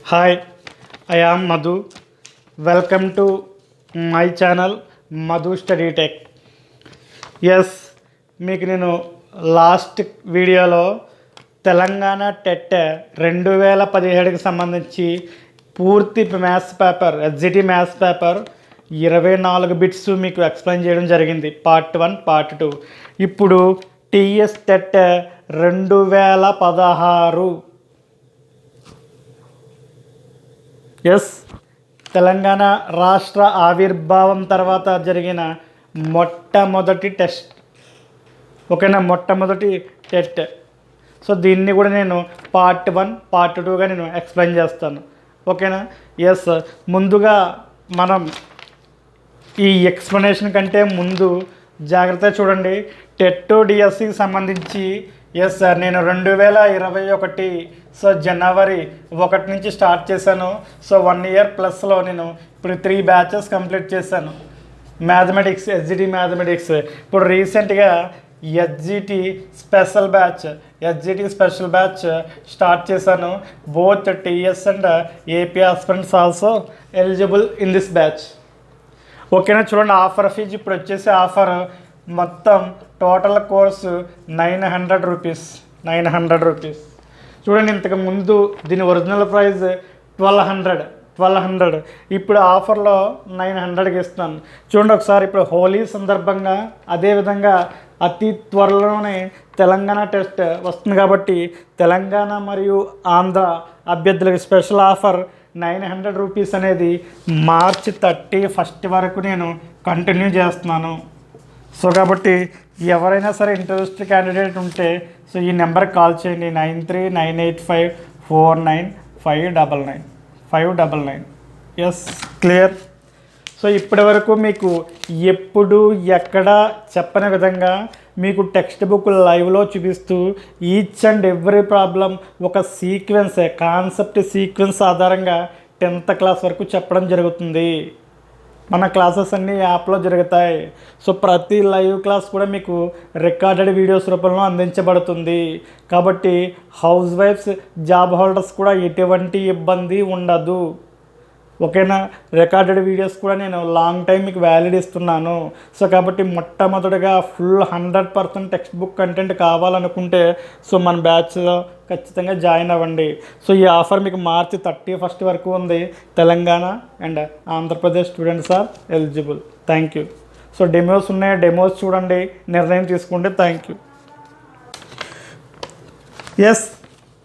Hi, I am Madhu. Welcome to my channel Madhu study tech. Yes, మీకు నేను last వీడియోలో Telangana TET 2017కి సంబంధించి పూర్తి maths paper, SGT maths paper 24 bits మీకు ఎక్స్ప్లెయిన్ చేయడం జరిగింది. Part 1, part 2. ఇప్పుడు టీఎస్ టెట్ 2016. ఎస్, తెలంగాణ రాష్ట్ర ఆవిర్భావం తర్వాత జరిగిన మొట్టమొదటి టెస్ట్. ఓకేనా, మొట్టమొదటి టెట్. సో దీన్ని కూడా నేను పార్ట్ 1, పార్ట్ 2గా నేను ఎక్స్ప్లెయిన్ చేస్తాను. ఓకేనా. ఎస్, ముందుగా మనం ఈ ఎక్స్ప్లెనేషన్ కంటే ముందు జాగ్రత్తగా చూడండి. టెట్ డిఎస్సికి సంబంధించి ఎస్ సార్, నేను 2021 జనవరి 1 నుంచి స్టార్ట్ చేశాను. 1 ఇయర్ ప్లస్లో నేను ఇప్పుడు 3 బ్యాచెస్ కంప్లీట్ చేశాను. Mathematics, SGT mathematics. ఇప్పుడు రీసెంట్గా ఎస్జిటి స్పెషల్ బ్యాచ్ స్టార్ట్ చేశాను. Both TS and AP aspirants also eligible in this batch. ఓకేనా. చూడండి, ఆఫర్ ఫీజు ఇప్పుడు వచ్చేసి ఆఫర్ మొత్తం టోటల్ కోర్సు 900 రూపీస్. చూడండి, ఇంతకు ముందు దీని ఒరిజినల్ ప్రైస్ 1200. ఇప్పుడు ఆఫర్లో 900కి ఇస్తున్నాను. చూడండి ఒకసారి. ఇప్పుడు హోలీ సందర్భంగా, అదేవిధంగా అతి త్వరలోనే తెలంగాణ టెస్ట్ వస్తుంది కాబట్టి తెలంగాణ మరియు ఆంధ్ర అభ్యర్థులకు స్పెషల్ ఆఫర్ 900 రూపీస్ అనేది మార్చి 31 వరకు నేను కంటిన్యూ చేస్తున్నాను. సో కాబట్టి ఎవరైనా సరే ఇంట్రెస్ట్ క్యాండిడేట్ ఉంటే సో ఈ నెంబర్కి కాల్ చేయండి. 9398549599. Yes, clear. సో ఇప్పటి వరకు మీకు ఎప్పుడు ఎక్కడ చెప్పని విధంగా మీకు టెక్స్ట్ బుక్ లైవ్లో చూపిస్తూ ఈచ్ అండ్ ఎవ్రీ ప్రాబ్లం ఒక సీక్వెన్స్, కాన్సెప్ట్ సీక్వెన్స్ ఆధారంగా 10th క్లాస్ వరకు చెప్పడం జరుగుతుంది. మన క్లాసెస్ అన్నీ యాప్లో జరుగుతాయి. సో ప్రతి లైవ్ క్లాస్ కూడా మీకు రికార్డెడ్ వీడియోస్ రూపంలో అందించబడుతుంది. కాబట్టి హౌస్ వైఫ్స్, జాబ్ హోల్డర్స్ కూడా ఎటువంటి ఇబ్బంది ఉండదు. ఓకేనా. రికార్డెడ్ వీడియోస్ కూడా నేను లాంగ్ టైం మీకు వ్యాలిడ్ ఇస్తున్నాను. సో కాబట్టి మొట్టమొదటిగా ఫుల్ 100% టెక్స్ట్ బుక్ కంటెంట్ కావాలనుకుంటే సో మన బ్యాచ్లో ఖచ్చితంగా జాయిన్ అవ్వండి. సో ఈ ఆఫర్ మీకు మార్చి 31 వరకు ఉంది. Telangana and Andhra Pradesh students are eligible. Thank you. So demos ఉన్నాయి, డెమోస్ చూడండి, నిర్ణయం తీసుకోండి. Thank you. Yes,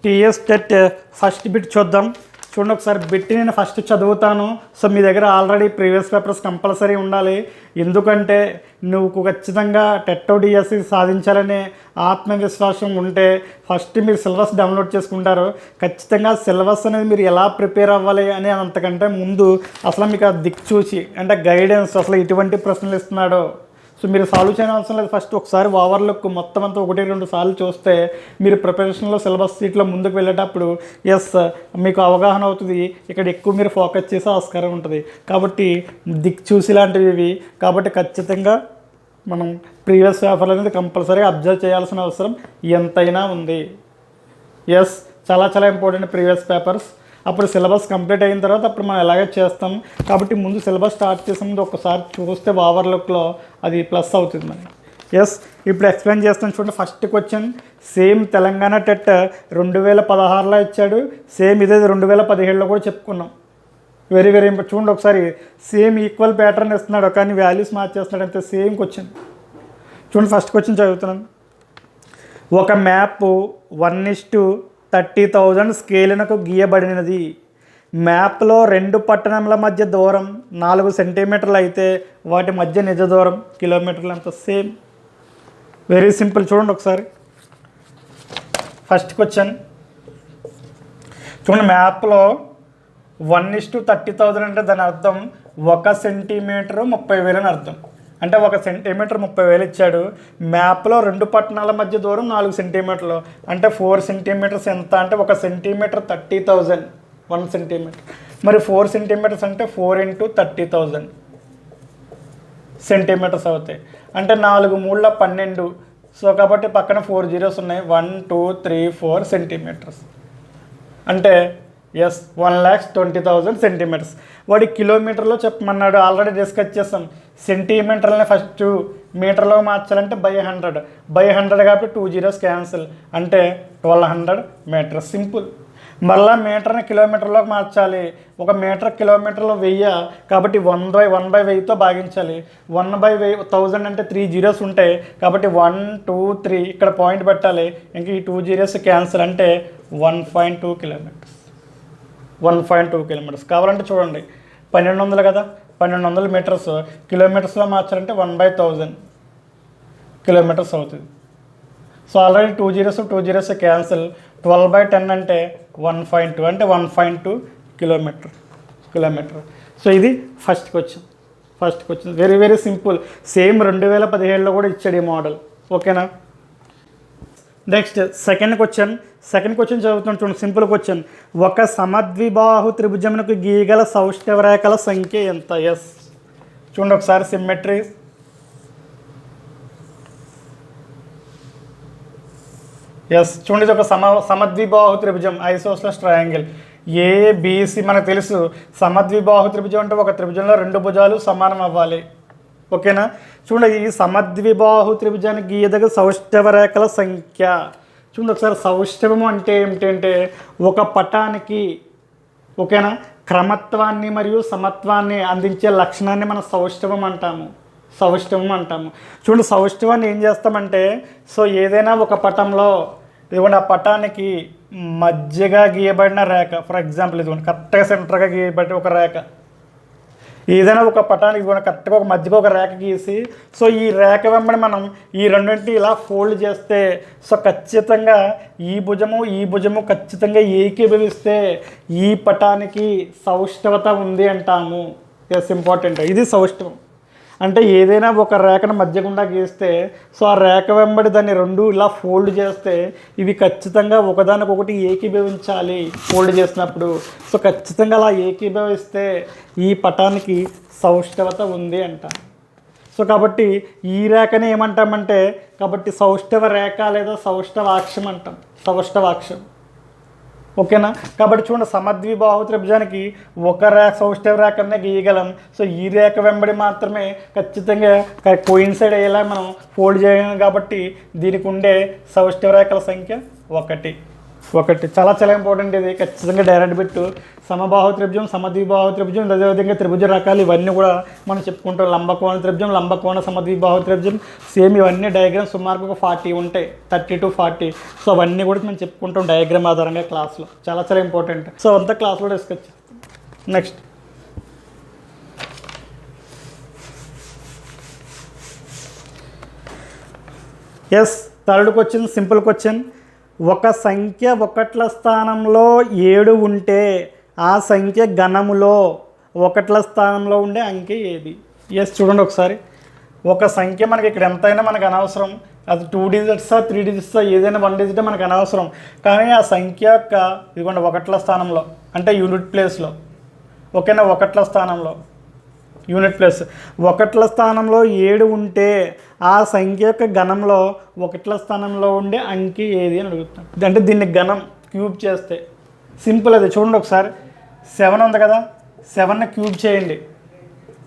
TS TET first bit చూద్దాం. చూడండి ఒకసారి. బిట్ నేను ఫస్ట్ చదువుతాను. సో మీ దగ్గర ఆల్రెడీ ప్రీవియస్ పేపర్స్ కంపల్సరీ ఉండాలి. ఎందుకంటే నువ్వు ఖచ్చితంగా టెట్ డిఎస్సి సాధించాలనే ఆత్మవిశ్వాసం ఉంటే ఫస్ట్ మీరు సిలబస్ డౌన్లోడ్ చేసుకుంటారు. ఖచ్చితంగా సిలబస్ అనేది మీరు ఎలా ప్రిపేర్ అవ్వాలి అని అంతకంటే ముందు అసలు మీకు ఆ దిక్కు చూసి, అంటే గైడెన్స్, అసలు ఎటువంటి ప్రశ్నలు ఇస్తున్నాడో సో మీరు సాల్వ్ చేయడం అవసరం లేదు. ఫస్ట్ ఒకసారి ఓవర్లుక్ మొత్తం అంతా 1-2 సార్లు చూస్తే మీరు ప్రిపరేషన్లో సిలబస్ సీట్లో ముందుకు వెళ్ళేటప్పుడు ఎస్ మీకు అవగాహన అవుతుంది. ఇక్కడ ఎక్కువ మీరు ఫోకస్ చేసే ఆస్కారం ఉంటుంది. కాబట్టి దిక్కు చూసి లాంటివి. కాబట్టి ఖచ్చితంగా మనం ప్రీవియస్ పేపర్లు అనేది కంపల్సరీ అబ్జర్వ్ చేయాల్సిన అవసరం ఎంతైనా ఉంది. ఎస్, చాలా చాలా ఇంపార్టెంట్ ప్రీవియస్ పేపర్స్. అప్పుడు సిలబస్ కంప్లీట్ అయిన తర్వాత అప్పుడు మనం ఎలాగే చేస్తాం. కాబట్టి ముందు సిలబస్ స్టార్ట్ చేసే ముందు ఒకసారి చూస్తే ఓవర్లుక్లో అది ప్లస్ అవుతుంది మనకి. ఎస్, ఇప్పుడు ఎక్స్ప్లెయిన్ చేస్తాను. చూడండి, first question same Telangana TET 2016లో ఇచ్చాడు. సేమ్ ఇదే 2017లో కూడా చెప్పుకున్నాం. Very very important. చూడండి ఒకసారి. సేమ్ ఈక్వల్ ప్యాటర్న్ ఇస్తున్నాడు కానీ వాల్యూస్ మార్చేస్తున్నాడు. అంతే సేమ్ క్వశ్చన్. చూడండి, ఫస్ట్ క్వశ్చన్ చదువుతున్నాను. ఒక మ్యాప్ 1:30,000 స్కేలునకు గీయబడినది. మ్యాప్లో 2 పట్టణముల మధ్య దూరం 4 సెంటీమీటర్లు అయితే వాటి మధ్య నిజ దూరం కిలోమీటర్లు అంత. Same, very simple. చూడండి ఒకసారి. ఫస్ట్ క్వశ్చన్ చూడండి. మ్యాప్లో 1:30,000 అంటే దాని అర్థం 1 సెంటీమీటరు 30,000 అని అర్థం. అంటే 1 సెంటీమీటర్ 30,000 ఇచ్చాడు. మ్యాప్లో 2 పట్టణాల మధ్య దూరం 4 సెంటీమీటర్లు అంటే 4 సెంటీమీటర్స్ ఎంత అంటే 1 సెంటీమీటర్ 30,000. 1 సెంటీమీటర్ మరి 4 సెంటీమీటర్స్ అంటే 4 × 30,000 సెంటీమీటర్స్ అవుతాయి. అంటే 4 3 12. సో కాబట్టి పక్కన 4 జీరోస్ ఉన్నాయి. 1 2 3 4 సెంటీమీటర్స్. అంటే ఎస్ 1,20,000 సెంటీమీటర్స్. వాడి కిలోమీటర్లో చెప్పమన్నాడు, ఆల్రెడీ డిస్కస్ చేస్తాం. సెంటీమీటర్లని ఫస్ట్ మీటర్లో మార్చాలంటే బై 100 కాబట్టి 2 జీరోస్ క్యాన్సిల్, అంటే 1200 మీటర్స్. సింపుల్. మళ్ళీ మీటర్ని కిలోమీటర్లోకి మార్చాలి. ఒక మీటర్ కిలోమీటర్లో 1000 కాబట్టి 1/1000తో భాగించాలి. 1/1000 అంటే 3 జీరోస్ ఉంటాయి కాబట్టి 1 2 3 ఇక్కడ పాయింట్ పెట్టాలి. ఇంక ఈ 2 జీరోస్ క్యాన్సిల్, అంటే 1.2 కిలోమీటర్స్. 1.2 కిలోమీటర్స్ కావాలంటే చూడండి, 1200 కదా, 1200 మీటర్స్ కిలోమీటర్స్లో మార్చాలంటే 1/1000 కిలోమీటర్స్ అవుతుంది. So already 2 zeros cancel. 12/10 అంటే 1.2, అంటే 1.2 కిలోమీటర్. సో ఇది first question. Very very simple. Same 2017లో కూడా ఇచ్చాడు ఈ మోడల్. ఓకేనా. నెక్స్ట్ సెకండ్ క్వశ్చన్ చదువుతున్నాం చూడండి. Simple question. ఒక సమద్విబాహు త్రిభుజమునకు గీయగల సౌష్ఠవ రేఖల సంఖ్య ఎంత? ఎస్ చూడండి ఒకసారి, సిమ్మెట్రీ. ఎస్ చూడండి, ఇది ఒక సమద్విబాహు త్రిభుజం, ఐసోస్లస్ ట్రయాంగిల్. ఏబిసి మనకు తెలుసు. సమద్విబాహు త్రిభుజం అంటే ఒక త్రిభుజంలో 2 భుజాలు సమానం అవ్వాలి. ఓకేనా. చూడండి, ఈ సమద్విబాహు త్రిభుజానికి గీయదగ సౌష్ఠవ రేఖల సంఖ్య. చూడండి ఒకసారి, సౌష్ఠవము అంటే ఏమిటంటే ఒక పటానికి, ఓకేనా, క్రమత్వాన్ని మరియు సమత్వాన్ని అందించే లక్షణాన్ని మనం సౌష్ఠవం అంటాము. చూడండి, సౌష్ఠవాన్ని ఏం చేస్తామంటే, సో ఏదైనా ఒక పటంలో ఇదిగోండి ఆ పటానికి మధ్యగా గీయబడిన రేఖ, ఫర్ ఎగ్జాంపుల్ ఇదిగోండి కరెక్ట్గా సెంటర్గా గీయబడి ఒక రేఖ, ఏదైనా ఒక పటానికి ఇదిగోండి కరెక్ట్గా ఒక మధ్యగా ఒక రేఖ గీసి, సో ఈ రేఖ వెంబడి మనం ఈ రెండింటిని ఇలా ఫోల్డ్ చేస్తే, సో ఖచ్చితంగా ఈ భుజము ఖచ్చితంగా ఏకీభవిస్తే ఈ పటానికి సౌష్ఠవత ఉంది అంటాము. Yes important. ఇది సౌష్ఠవం అంటే ఏదైనా ఒక రేఖను మధ్య గుండా గీస్తే, సో ఆ రేఖ వెంబడి దాన్ని 2 ఇలా ఫోల్డ్ చేస్తే ఇవి ఖచ్చితంగా ఒకదానికొకటి ఏకీభవించాలి ఫోల్డ్ చేసినప్పుడు. సో ఖచ్చితంగా అలా ఏకీభవిస్తే ఈ పటానికి సౌష్ఠవత ఉంది అంటాం. సో కాబట్టి ఈ రేఖని ఏమంటామంటే, కాబట్టి సౌష్ఠవ రేఖ లేదా సౌష్ఠవాక్షం అంటాం. సౌష్ఠవాక్షం. ఓకేనా. కాబట్టి చూడండి, సమద్విబాహు త్రిభుజానికి ఒక సౌష్ఠవ రేఖనే గీయగలం. సో ఈ రేఖ వెంబడి మాత్రమే ఖచ్చితంగా కోయిన్సైడ్ అయ్యేలా మనం ఫోల్డ్ చేయగలం. కాబట్టి దీనికి ఉండే సౌష్ఠవ రేఖల సంఖ్య 1. చాలా ఇంపార్టెంట్. ఇది ఖచ్చితంగా డైరెక్ట్ బిట్టు. సమబాహు త్రిభుజం, సమద్విబాహు త్రిభుజం, అదేవిధంగా త్రిభుజ రకాలు ఇవన్నీ కూడా మనం చెప్పుకుంటాం. లంబకోణ త్రిభుజం, లంబకోణ సమద్విబాహు త్రిభుజం, సేమ్ ఇవన్నీ డయాగ్రామ్స్ సుమారుగా ఒక 40 ఉంటాయి, 30 to 40. సో అవన్నీ కూడా మనం చెప్పుకుంటాం డయాగ్రామ్ ఆధారంగా క్లాస్లో. చాలా ఇంపార్టెంట్. సో అంతా క్లాస్లో డిస్కస్ చేస్తాం. Next third question, simple question. ఒక సంఖ్య 1ల స్థానంలో 7 ఉంటే ఆ సంఖ్య గణములో 1ల స్థానంలో ఉండే అంకె ఏది? ఎస్ చూడండి ఒకసారి, ఒక సంఖ్య మనకి ఇక్కడ ఎంతైనా మనకు అనవసరం, అది 2 డిజిట్సా 3 డిజిట్సా ఏదైనా 1 డిజిట్ మనకు అనవసరం. కానీ ఆ సంఖ్య యొక్క ఇదిగోండి 1ల స్థానంలో అంటే యూనిట్ ప్లేస్లో, ఓకేనా, 1ల స్థానంలో యూనిట్ ప్లేస్ 1ల స్థానంలో 7 ఉంటే ఆ సంఖ్య యొక్క గణంలో 1ల స్థానంలో ఉండే అంకె ఏది అని అడుగుతాం. అంటే దీన్ని గణం క్యూబ్ చేస్తే సింపుల్. అది చూడండి ఒకసారి, 7 ఉంది కదా, 7ని క్యూబ్ చేయండి,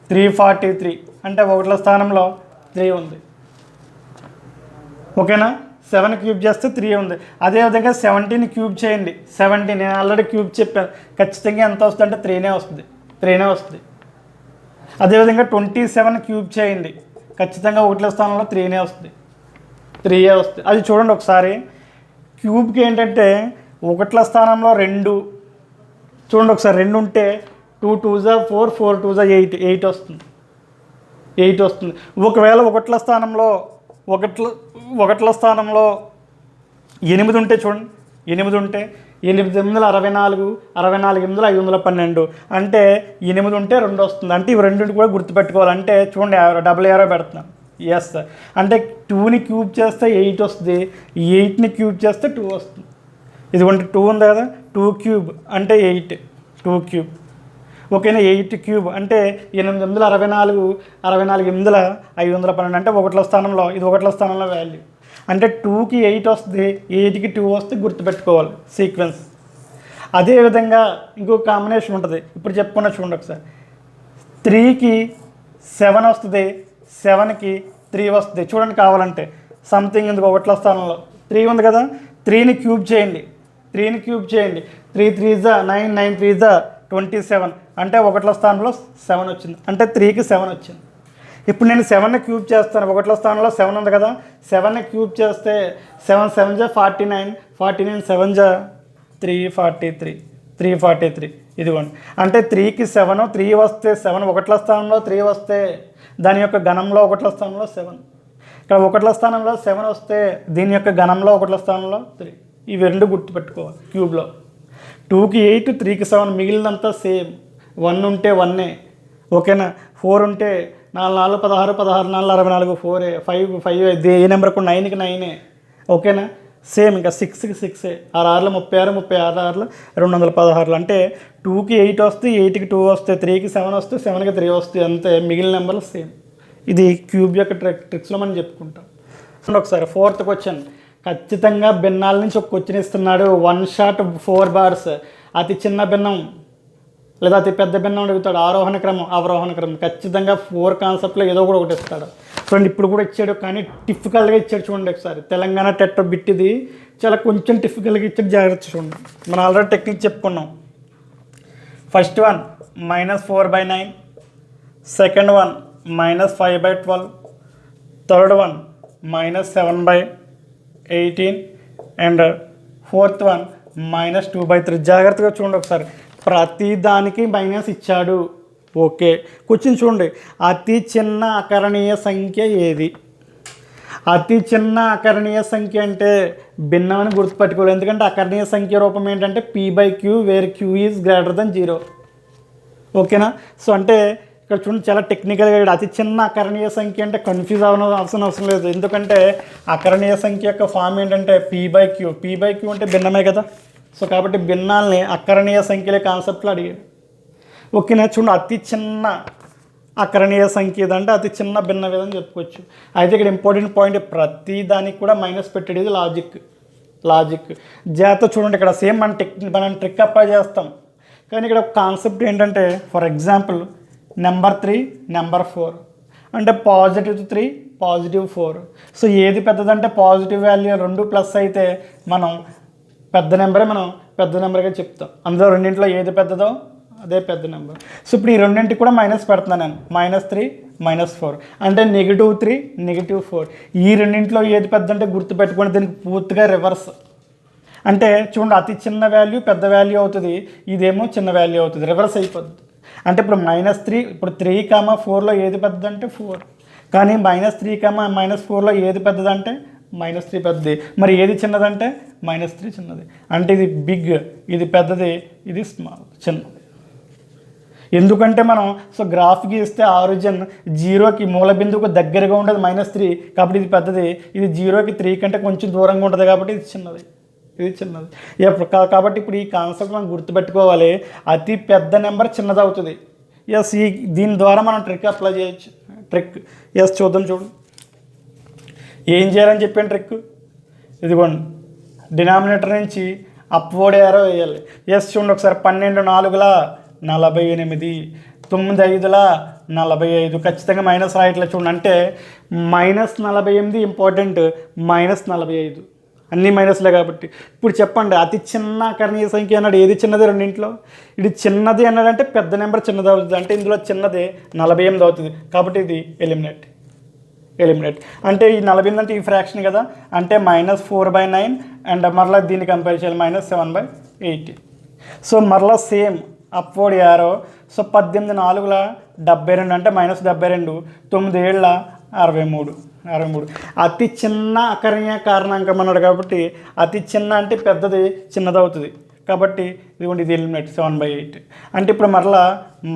343 అంటే 1ల స్థానంలో 3 ఉంది. ఓకేనా, 7 క్యూబ్ చేస్తే 3 ఉంది. అదేవిధంగా 17ని క్యూబ్ చేయండి, 17 నేను ఆల్రెడీ క్యూబ్ చెప్పాను, ఖచ్చితంగా ఎంత వస్తుంది అంటే 3 వస్తుంది. అదేవిధంగా 27 క్యూబ్ చేయండి, ఖచ్చితంగా 1ల స్థానంలో 3 వస్తుంది. అది చూడండి ఒకసారి, క్యూబ్కి ఏంటంటే 1ల స్థానంలో 2, చూడండి ఒకసారి 2 ఉంటే 2 2s 4, 4 2s 8 వస్తుంది. ఒకవేళ 1ల స్థానంలో 8 ఉంటే చూడండి, 8 ఉంటే 8 8 64, 64 8 512 అంటే 8 ఉంటే 2 వస్తుంది. అంటే ఇవి రెండింటి కూడా గుర్తుపెట్టుకోవాలి. అంటే చూడండి, డబుల్ ఏరో పెడుతున్నాను. ఎస్ అంటే 2ని క్యూబ్ చేస్తే 8 వస్తుంది, 8ని క్యూబ్ చేస్తే 2 వస్తుంది. ఇదిగోండి 2 ఉంది కదా, 2 క్యూబ్ అంటే 8, 2 క్యూబ్. ఓకేనా, 8 క్యూబ్ అంటే 8 8 64, 64 8 512 అంటే 1ల స్థానంలో, ఇది 1ల స్థానంలో వాల్యూ. అంటే 2కి 8 వస్తుంది, 8కి 2 వస్తే గుర్తుపెట్టుకోవాలి సీక్వెన్స్. అదేవిధంగా ఇంకో కాంబినేషన్ ఉంటుంది, ఇప్పుడు చెప్పుకున్న చూడండి ఒకసారి. 3కి 7 వస్తుంది, 7కి 3 వస్తుంది. చూడండి కావాలంటే సంథింగ్ ఎందుకు ఒకట్ల స్థానంలో 3 ఉంది కదా, 3ని క్యూబ్ చేయండి. 3ని క్యూబ్ చేయండి. 3 3 జా 9, 9 3 జా 27, అంటే ఒకట్ల స్థానంలో 7 వచ్చింది, అంటే 3కి 7 వచ్చింది. ఇప్పుడు నేను 7ని క్యూబ్ చేస్తాను. ఒకట్ల స్థానంలో 7 ఉంది కదా, 7ని క్యూబ్ చేస్తే 7 7 జా 49, 49 7 జా 343, 343. ఇదిగోండి, అంటే 3కి 7, 3 వస్తే 7 ఒకట్ల స్థానంలో 3 వస్తే దాని యొక్క గణంలో ఒకట్ల స్థానంలో 7. ఇక్కడ ఒకట్ల స్థానంలో 7 వస్తే దీని యొక్క గణంలో ఒకట్ల స్థానంలో 3. ఇవి రెండు గుర్తుపెట్టుకోవాలి క్యూబ్లో. 2కి 8, 3కి 7, మిగిలినంతా సేమ్. 1 ఉంటే 1ఏ, ఓకేనా. 4 ఉంటే 4 4 16, 16 4 64, 4ఏ. 5 5 ఏ నెంబర్కు 9కి 9ఏ, ఓకేనా. సేమ్ ఇంకా 6కి 6ఏ. 6 6 36, 36 216. అంటే 2కి 8 వస్తే 8కి 2 వస్తే, 3కి 7 వస్తే 7కి 3 వస్తాయి, అంతే. మిగిలిన నెంబర్లు సేమ్. ఇది క్యూబ్ యొక్క ట్రిక్స్లో మనం చెప్పుకుంటాం. ఒకసారి 4th క్వశ్చన్. ఖచ్చితంగా భిన్నాల నుంచి ఒక క్వశ్చన్ ఇస్తున్నాడు. 1 షాట్ 4 బార్స్. అతి చిన్న భిన్నం లేదా అతి పెద్ద భిన్నం అడుగుతాడు. ఆరోహణ క్రమం, అవరోహణ క్రమం. ఖచ్చితంగా 4 కాన్సెప్ట్లో ఏదో కూడా ఒకటి ఇస్తాడు. చూడండి, ఇప్పుడు కూడా ఇచ్చాడు, కానీ డిఫికల్ట్గా ఇచ్చాడు. చూడండి ఒకసారి, తెలంగాణ టెట్ బిట్ ఇది చాలా కొంచెం డిఫికల్ట్గా ఇచ్చాడు, జాగ్రత్త చూడండి. మనం ఆల్రెడీ టెక్నిక్ చెప్పుకున్నాం. First one -4/9, second one -5/12, third one -7/18, and fourth one -2/3. జాగ్రత్తగా చూడండి ఒకసారి, ప్రతి దానికి మైనస్ ఇచ్చాడు. ఓకే, క్వశ్చన్ చూడండి. అతి చిన్న అకరణీయ సంఖ్య ఏది? అతి చిన్న అకరణీయ సంఖ్య అంటే భిన్నం అని గుర్తుపెట్టుకోవాలి. ఎందుకంటే అకరణీయ సంఖ్య రూపం ఏంటంటే P/Q, where Q is greater than 0. ఓకేనా. సో అంటే ఇక్కడ చూడండి, చాలా టెక్నికల్గా అతి చిన్న అకరణీయ సంఖ్య అంటే కన్ఫ్యూజ్ అవసరం లేదు. ఎందుకంటే అకరణీయ సంఖ్య యొక్క ఫామ్ ఏంటంటే P/Q. P/Q అంటే భిన్నమే కదా. సో కాబట్టి భిన్నాల్ని అకరణీయ సంఖ్యలే కాన్సెప్ట్లో అడిగాడు. ఓకేనా. చూడండి, అతి చిన్న అకరణీయ సంఖ్య ఏదంటే అతి చిన్న భిన్న విధంగా చెప్పుకోవచ్చు. అయితే ఇక్కడ ఇంపార్టెంట్ పాయింట్, ప్రతి దానికి కూడా మైనస్ పెట్టేది. ఇది లాజిక్ జాగ్రత్త చూడండి. ఇక్కడ సేమ్ మనం ట్రిక్ అప్లై చేస్తాం, కానీ ఇక్కడ కాన్సెప్ట్ ఏంటంటే, ఫర్ ఎగ్జాంపుల్ నెంబర్ 3, నెంబర్ 4 అంటే +3, +4. సో ఏది పెద్దదంటే పాజిటివ్ వాల్యూ 2 ప్లస్ అయితే మనం పెద్ద నెంబర్గా చెప్తాం. అందులో రెండింటిలో ఏది పెద్దదో అదే పెద్ద నెంబర్. సో ఇప్పుడు ఈ రెండింటికి కూడా మైనస్ పెడుతున్నాను నేను. -3, -4 అంటే -3, -4. ఈ రెండింటిలో ఏది పెద్ద అంటే గుర్తుపెట్టుకోండి, దీనికి పూర్తిగా రివర్స్. అంటే చూడండి, అతి చిన్న వాల్యూ పెద్ద వాల్యూ అవుతుంది, ఇదేమో చిన్న వాల్యూ అవుతుంది, రివర్స్ అయిపోద్ది. అంటే ఇప్పుడు -3, ఇప్పుడు 3, 4లో ఏది పెద్దదంటే 4, కానీ -3, -4లో ఏది పెద్దదంటే -3 పెద్దది. మరి ఏది చిన్నదంటే -3 చిన్నది. అంటే ఇది బిగ్, ఇది పెద్దది, ఇది స్మాల్, చిన్నది. ఎందుకంటే మనం గ్రాఫ్ గీస్తే ఆరిజిన్ 0కి మూల బిందువుకు దగ్గరగా ఉండేది -3, కాబట్టి ఇది పెద్దది. ఇది 0కి 3 కంటే కొంచెం దూరంగా ఉంటుంది, కాబట్టి ఇది చిన్నది. కాబట్టి ఇప్పుడు ఈ కాన్సెప్ట్ మనం గుర్తుపెట్టుకోవాలి. అతి పెద్ద నెంబర్ చిన్నది అవుతుంది. దీని ద్వారా మనం ట్రిక్ అప్లై చేయొచ్చు. చూద్దాం. చూడు ఏం చేయాలని చెప్పాను ట్రిక్. ఇదిగోండి, డినామినేటర్ నుంచి అప్వర్డ్ యారో వేయాలి. చూడండి ఒకసారి, 12 4ల 48, 9 5ల 45. ఖచ్చితంగా మైనస్ రాయట్లేదు చూడండి. అంటే -48 ఇంపార్టెంట్, -45 అన్నీ మైనస్లే కాబట్టి. ఇప్పుడు చెప్పండి, అతి చిన్న అకరణీయ సంఖ్య అన్నాడు, ఏది చిన్నది రెండింటిలో? ఇది చిన్నది అన్నాడంటే పెద్ద నెంబర్ చిన్నది అవుతుంది, అంటే ఇందులో చిన్నది 48 అవుతుంది, కాబట్టి ఇది ఎలిమినేట్. అంటే ఈ 48 అంటే ఈ ఫ్రాక్షన్ కదా, అంటే -4/9, అండ్ మరలా దీన్ని కంపేర్ చేయాలి -7/18. సో మరలా సేమ్ అప్వర్డ్ యారో. సో 18 4ల 72 అంటే -72, 9 7ల 63. అతి చిన్న అకరణీయ కారణాంకం అన్నాడు కాబట్టి అతి చిన్న అంటే పెద్దది చిన్నది అవుతుంది, కాబట్టి ఇదిగోండి ఇది ఎలిమినేట్ 7/8. అంటే ఇప్పుడు మరలా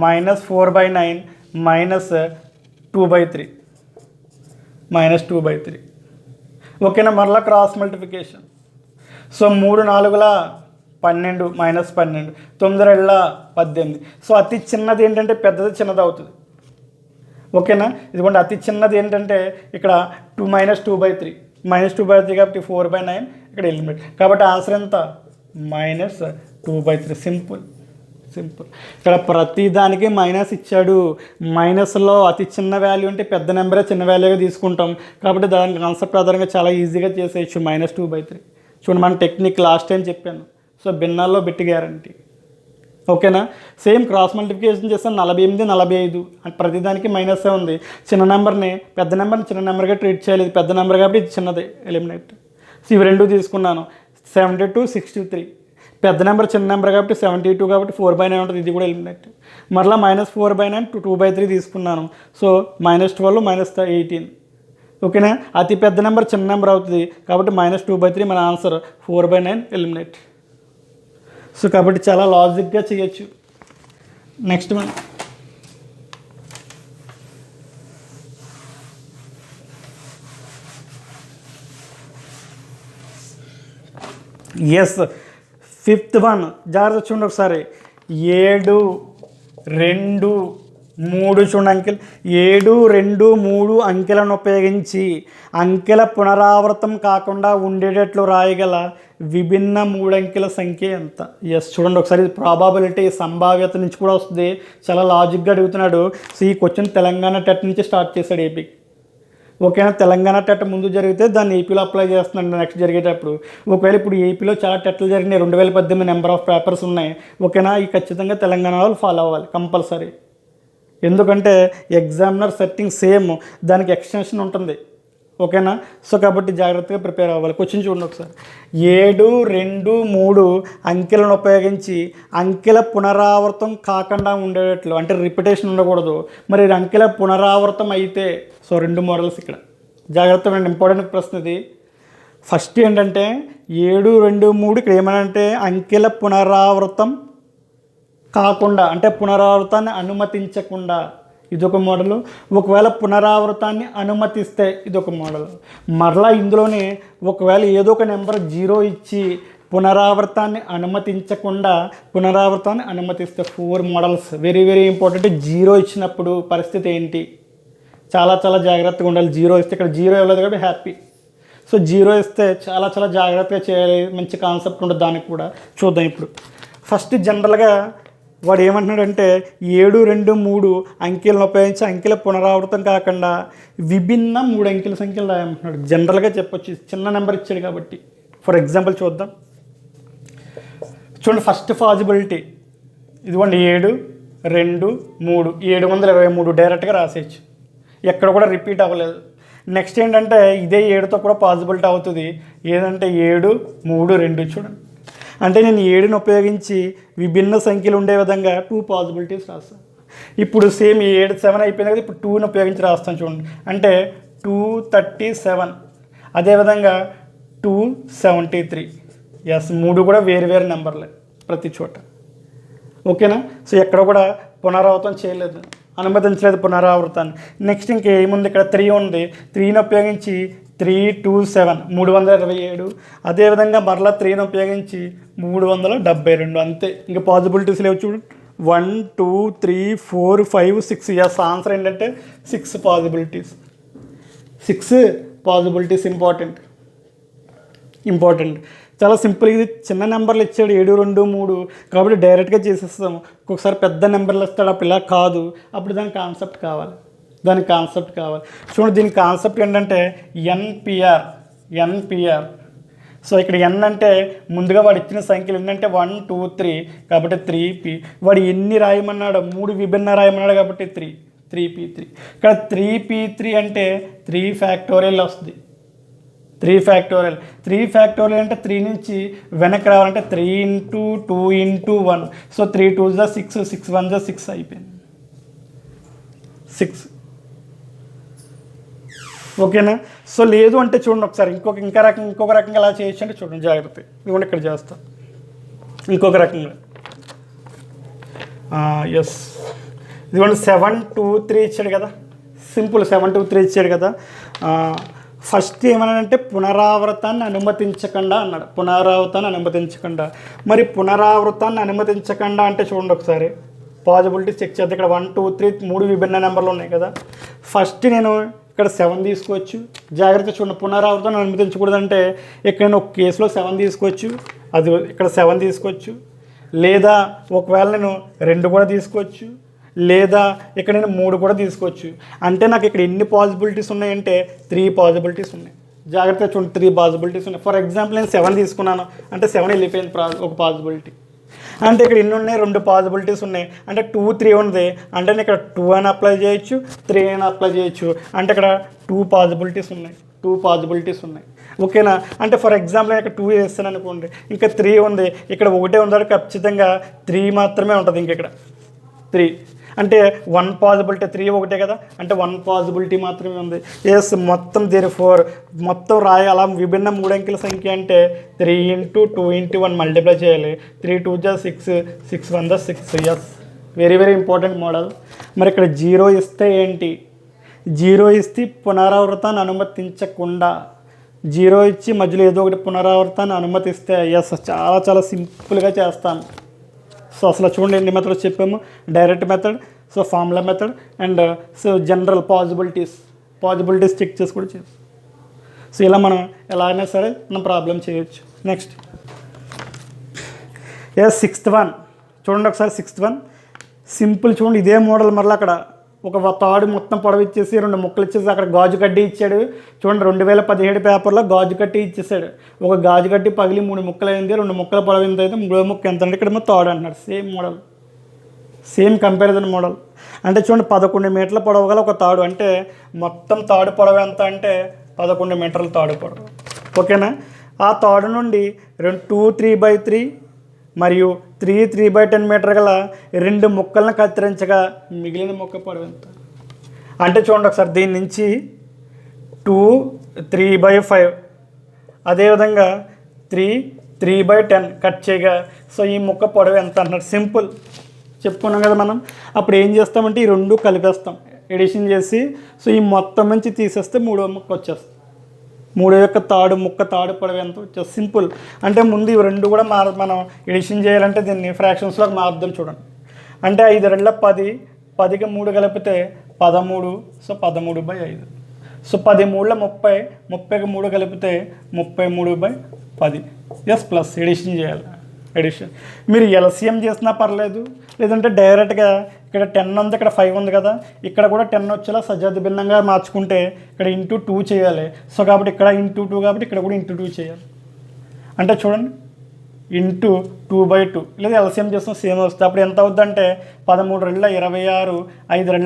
-4/9 -2/3. ఓకేనా. మరలా క్రాస్ మల్టిప్లికేషన్. సో 3 4ల 12 -12, 9 2ల 18. సో అతి చిన్నది ఏంటంటే పెద్దది చిన్నది అవుతుంది. ఓకేనా. ఇదిగోండి, అతి చిన్నది ఏంటంటే ఇక్కడ -2/3 కాబట్టి 4/9 ఇక్కడ ఎలిమినేట్. కాబట్టి ఆన్సర్ ఎంత? 2/3 సింపుల్. ఇక్కడ ప్రతి దానికి మైనస్ ఇచ్చాడు. మైనస్లో అతి చిన్న వాల్యూ అంటే పెద్ద నెంబరే చిన్న వాల్యూగా తీసుకుంటాం కాబట్టి దాని కాన్సెప్ట్ ఆధారంగా చాలా ఈజీగా చేసేయచ్చు. -2/3 చూడండి, మన టెక్నిక్ లాస్ట్ టైం చెప్పాను. సో భిన్నాల్లో బిట్ గ్యారంటీ. ఓకేనా? సేమ్ క్రాస్ మల్టిప్లికేషన్ చేస్తే 48, 45 ప్రతిదానికి మైనస్సే ఉంది. చిన్న నెంబర్ని పెద్ద నెంబర్ని చిన్న నెంబర్గా ట్రీట్ చేయాలి. ఇది పెద్ద నెంబర్ కాబట్టి ఇది చిన్నది ఎలిమినేట్. సో ఇవి రెండు తీసుకున్నాను. 72, 63 పెద్ద నెంబర్ చిన్న నెంబర్ కాబట్టి 72 కాబట్టి 4/9 ఉంటుంది. ఇది కూడా ఎలిమినేట్. మరలా -4/9 2/3 తీసుకున్నాను. సో -12 -18. ఓకేనా? అతి పెద్ద నెంబర్ చిన్న నెంబర్ అవుతుంది కాబట్టి -2/3 మన ఆన్సర్. 4/9 ఎలిమినేట్. సో కాబట్టి చాలా లాజిక్గా చేయొచ్చు. నెక్స్ట్ మనం ఎస్ 5th వన్ జాగ్రత్త చూడండి ఒకసారి. 7, 2, 3 చూడండి అంకెలు. 7, 2, 3 అంకెలను ఉపయోగించి అంకెల పునరావృతం కాకుండా ఉండేటట్లు రాయగల విభిన్న 3 అంకెల సంఖ్య ఎంత? ఎస్ చూడండి ఒకసారి. ప్రాబబిలిటీ సంభావ్యత నుంచి కూడా వస్తుంది. చాలా లాజిక్గా అడుగుతున్నాడు. సో ఈ క్వశ్చన్ తెలంగాణ టెట్ నుంచి స్టార్ట్ చేశాడు ఏపీకి. ఓకేనా? తెలంగాణ టెట్ ముందు జరిగితే దాన్ని ఏపీలో అప్లై చేస్తున్నాడు నెక్స్ట్ జరిగేటప్పుడు. ఒకవేళ ఇప్పుడు ఏపీలో చాలా టెట్లు జరిగినాయి. 2018 నెంబర్ ఆఫ్ పేపర్స్ ఉన్నాయి. ఓకేనా? ఈ ఖచ్చితంగా తెలంగాణ వాళ్ళు ఫాలో అవ్వాలి కంపల్సరీ. ఎందుకంటే ఎగ్జామినర్ సెట్టింగ్ సేమ్, దానికి ఎక్స్టెన్షన్ ఉంటుంది. ఓకేనా? సో కాబట్టి జాగ్రత్తగా ప్రిపేర్ అవ్వాలి. క్వశ్చన్ చూడండి ఒకసారి. 7, 2, 3 అంకెలను ఉపయోగించి అంకెల పునరావృతం కాకుండా ఉండేటట్లు, అంటే రిపిటేషన్ ఉండకూడదు. మరి అంకెల పునరావృతం అయితే, సో 2 మోడల్స్ ఇక్కడ జాగ్రత్త. ఇంపార్టెంట్ ప్రశ్న ఇది. ఫస్ట్ ఏంటంటే 7, 2, 3 ఇక్కడ ఏమనంటే అంకెల పునరావృతం కాకుండా, అంటే పునరావృతాన్ని అనుమతించకుండా, ఇదొక మోడలు. ఒకవేళ పునరావృతాన్ని అనుమతిస్తే ఇదొక మోడల్. మరలా ఇందులోనే ఒకవేళ ఏదో ఒక నెంబర్ 0 ఇచ్చి పునరావృతాన్ని అనుమతించకుండా పునరావృతాన్ని అనుమతిస్తే 4 మోడల్స్. Very very important. 0 ఇచ్చినప్పుడు పరిస్థితి ఏంటి? చాలా చాలా జాగ్రత్తగా ఉండాలి. 0 ఇస్తే, ఇక్కడ 0 ఇవ్వలేదు కాబట్టి హ్యాపీ. సో 0 ఇస్తే చాలా చాలా జాగ్రత్తగా చేయాలి. మంచి కాన్సెప్ట్ ఉంటుంది దానికి కూడా. చూద్దాం ఇప్పుడు. ఫస్ట్ జనరల్గా వాడు ఏమంటున్నాడంటే 7, 2, 3 అంకెలను ఉపయోగించి అంకెల పునరావృతం కాకుండా విభిన్న 3 అంకెల సంఖ్యలు రాయమంటున్నాడు. జనరల్గా చెప్పొచ్చు, చిన్న నెంబర్ ఇచ్చాడు కాబట్టి. ఫర్ ఎగ్జాంపుల్ చూద్దాం. చూడండి ఫస్ట్ పాజిబిలిటీ ఇదిగోండి. 7, 2, 3 723 డైరెక్ట్గా రాసేయచ్చు. ఎక్కడ కూడా రిపీట్ అవ్వలేదు. నెక్స్ట్ ఏంటంటే ఇదే 7తో కూడా పాజిబిలిటీ అవుతుంది. ఏదంటే 7, 3, 2 చూడండి. అంటే నేను 7ని ఉపయోగించి విభిన్న సంఖ్యలు ఉండే విధంగా 2 పాసిబిలిటీస్ రాస్తాను. ఇప్పుడు సేమ్ 7, 7 అయిపోయింది కదా. ఇప్పుడు 2ని ఉపయోగించి రాస్తాను చూడండి. అంటే 237. అదేవిధంగా 273. ఎస్ 3 కూడా వేరు వేరు నెంబర్లే ప్రతి చోట. ఓకేనా? సో ఎక్కడ కూడా పునరావృతం చేయలేదు, అనుమతించలేదు పునరావృతాన్ని. నెక్స్ట్ ఇంకేముంది? ఇక్కడ 3 ఉంది. 3ని ఉపయోగించి 327 327. అదేవిధంగా మరలా 3ని ఉపయోగించి 372. అంతే, ఇంకా పాసిబిలిటీస్ లేవు చూడండి. 1, 2, 3, 4, 5, 6. ఎస్ ఆన్సర్ ఏంటంటే 6 పాసిబిలిటీస్. 6 possibilities important. చాలా సింపుల్. ఇది చిన్న నెంబర్లు ఇచ్చాడు 7, 2, 3 కాబట్టి డైరెక్ట్గా చేసేస్తాము. ఒక్కొక్కసారి పెద్ద నెంబర్లు ఇస్తాడు, అప్పుడు ఇలా కాదు. అప్పుడు దాని కాన్సెప్ట్ కావాలి. చూడండి దీని కాన్సెప్ట్ ఏంటంటే ఎన్పిఆర్. సో ఇక్కడ ఎన్ అంటే ముందుగా వాడు ఇచ్చిన సంఖ్యలు ఏంటంటే 1, 2, 3 కాబట్టి 3p. వాడు ఎన్ని రాయమన్నాడు? 3 విభిన్న రాయమన్నాడు కాబట్టి 3p3. ఇక్కడ 3p3 అంటే 3 ఫ్యాక్టోరియల్ వస్తుంది. 3 ఫ్యాక్టోరియల్ అంటే 3 నుంచి వెనక్కి రావాలంటే 3 × 2 × 1. సో 3 2 6, 6 1 6 అయిపోయింది. 6. ఓకేనా? సో లేదు అంటే చూడండి ఒకసారి ఇంకొక రకంగా ఎలా చేయొచ్చు అంటే చూడండి జాగ్రత్త. ఇదిగోండి ఇక్కడ చేస్తాం ఇంకొక రకంగా. ఎస్ ఇదిగోండి 7, 2, 3 ఇచ్చాడు కదా. సింపుల్ 7, 2, 3 ఇచ్చాడు కదా. ఫస్ట్ ఏమన్నాడంటే పునరావృతాన్ని అనుమతించకుండా అన్నాడు. మరి పునరావృతాన్ని అనుమతించకుండా అంటే చూడండి ఒకసారి పాజిబిలిటీ చెక్ చేద్దాం. ఇక్కడ 1, 2, 3 3 విభిన్న నెంబర్లు ఉన్నాయి కదా. ఫస్ట్ నేను ఇక్కడ 7 తీసుకోవచ్చు. జాగ్రత్త చూడండి. పునరావృతాన్ని అనుమతించకూడదంటే ఇక్కడ నేను ఒక కేసులో 7 తీసుకోవచ్చు. అది ఇక్కడ 7 తీసుకోవచ్చు. లేదా ఒకవేళ నేను 2 కూడా తీసుకోవచ్చు, లేదా ఇక్కడ నేను 3 కూడా తీసుకోవచ్చు. అంటే నాకు ఇక్కడ ఎన్ని పాసిబిలిటీస్ ఉన్నాయంటే 3 పాసిబిలిటీస్ ఉన్నాయి. జాగ్రత్తగా చూడండి, 3 పాసిబిలిటీస్ ఉన్నాయి. ఫర్ ఎగ్జాంపుల్ నేను 7 తీసుకున్నాను అంటే 7 వెళ్ళిపోయింది ఒక పాసిబిలిటీ. అంటే ఇక్కడ ఎన్ని ఉన్నాయి, 2 పాసిబిలిటీస్ ఉన్నాయి. అంటే 2, 3 ఉంది అంటే నేను ఇక్కడ 2 అని అప్లై చేయొచ్చు, 3 అని అప్లై చేయొచ్చు. అంటే ఇక్కడ 2 పాసిబిలిటీస్ ఉన్నాయి. ఓకేనా? అంటే ఫర్ ఎగ్జాంపుల్ నేను ఇక్కడ 2 వేస్తాను అనుకోండి, ఇంకా 3 ఉంది, ఇక్కడ 1 ఉంది, ఖచ్చితంగా 3 మాత్రమే ఉంటుంది. ఇంక ఇక్కడ 3 అంటే 1 పాసిబిలిటీ, 3 1 కదా, అంటే 1 పాసిబిలిటీ మాత్రమే ఉంది. ఎస్, మొత్తం దేర్ఫోర్ మొత్తం రాయాల విభిన్న 3 అంకెల సంఖ్య అంటే 3 × 2 × 1 మల్టిప్లై చేయాలి. 3 2 6, 6 1 6. Yes, very very important model. మరి ఇక్కడ 0 ఇస్తే ఏంటి? 0 ఇస్తే పునరావృతాన్ని అనుమతించకుండా, 0 ఇచ్చి మధ్యలో ఏదో ఒకటి పునరావృతాన్ని అనుమతిస్తే ఎస్ చాలా చాలా సింపుల్గా చేస్తాను. సో అసలు చూడండి ఎన్ని మెథడ్స్ చెప్పాము. Direct method, so formula method, and so general possibilities check చేసి కూడా చేయొచ్చు. సో ఇలా మనం ఎలా అయినా సరే మనం ప్రాబ్లం చేయొచ్చు. నెక్స్ట్ సిక్స్త్ వన్ చూడండి ఒకసారి. 6th వన్ సింపుల్ చూడండి, ఇదే మోడల్. మరలా అక్కడ ఒక తాడు మొత్తం పొడవు ఇచ్చేసి 2 ముక్కలు ఇచ్చేసి అక్కడ గాజు కడ్డీ ఇచ్చాడు. చూడండి 2017 పేపర్లో గాజు కడ్డీ ఇచ్చేసాడు. ఒక గాజు కడ్డీ పగిలి 3 ముక్కలు అయింది, 2 ముక్కల పొడవు ఎంత అయితే 3వ ముక్క ఎంత అంటే ఇక్కడ తాడు అంటున్నాడు. Same model, same comparison model. అంటే చూడండి 11 మీటర్ల పొడవు గల ఒక తాడు, అంటే మొత్తం తాడు పొడవు ఎంత అంటే 11 మీటర్ల తాడు పొడవు. ఓకేనా? ఆ తాడు నుండి 2 3/3 మరియు 3 3/10 మీటర్ గల 2 ముక్కలను కత్తిరించగా మిగిలిన ముక్క పొడవు ఎంత అంటే చూడండి ఒకసారి. దీని నుంచి 2 3/5, అదేవిధంగా 3 3/10 కట్ చేయగా సో ఈ ముక్క పొడవు ఎంత అంటున్నారు. సింపుల్ చెప్పుకున్నాం కదా మనం. అప్పుడు ఏం చేస్తామంటే ఈ 2 కలిపేస్తాం, ఎడిషన్ చేసి. సో ఈ మొత్తం నుంచి తీసేస్తే 3వ ముక్క వచ్చేస్తుంది. 3 యొక్క తాడు పొడవు ఎంత వచ్చేది. సింపుల్. అంటే ముందు ఇవి 2 కూడా మనం ఎడిషన్ చేయాలంటే దీన్ని ఫ్రాక్షన్స్లోకి మార్దాం చూడండి. అంటే 5 2 10, 10కి 3 కలిపితే 13, సో 13/5. సో 10 3 30, 30కి 3 కలిపితే 33/10. ఎస్, ప్లస్ ఎడిషన్ చేయాలి. ఎడిషన్ మీరు ఎల్సిఎం చేసినా పర్లేదు, లేదంటే డైరెక్ట్గా ఇక్కడ 10 ఉంది, ఇక్కడ 5 ఉంది కదా, ఇక్కడ కూడా 10 వచ్చేలా సజాతి భిన్నంగా మార్చుకుంటే ఇక్కడ × 2 చేయాలి. సో కాబట్టి ఇక్కడ × 2 కాబట్టి ఇక్కడ కూడా × 2 చేయాలి. అంటే చూడండి × 2/2, లేదా ఎల్సిఎం చేసిన సేమ్ వస్తుంది. అప్పుడు ఎంత అవుద్దంటే 13 2 26, 5 2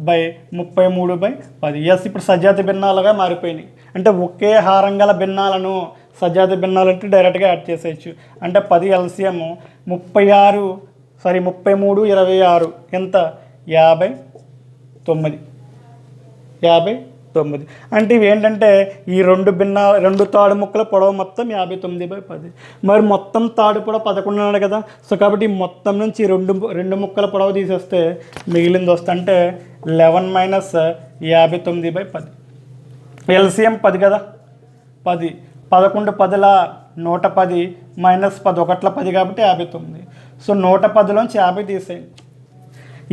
10/33/10. ఎస్, ఇప్పుడు సజాతి భిన్నాలుగా మారిపోయినాయి. అంటే ఒకే హారం గల భిన్నాలను సజాతి భిన్నాలు అంటే డైరెక్ట్గా యాడ్ చేసేయచ్చు. అంటే 10 ఎల్సిఎం 33 26 ఎంత 59. అంటే ఇవి ఏంటంటే ఈ 2 తాడు ముక్కల పొడవు మొత్తం 59/10. మరి మొత్తం తాడు పొడవు 11 అన్నాడు కదా. సో కాబట్టి మొత్తం నుంచి 2 ముక్కల పొడవు తీసేస్తే మిగిలింది వస్తే అంటే 11 - 59/10. ఎల్సిఎం 10 కదా, 10 11 10ల 110 -10 1ల 10 కాబట్టి 59. సో 110లోంచి 50 తీసేయండి.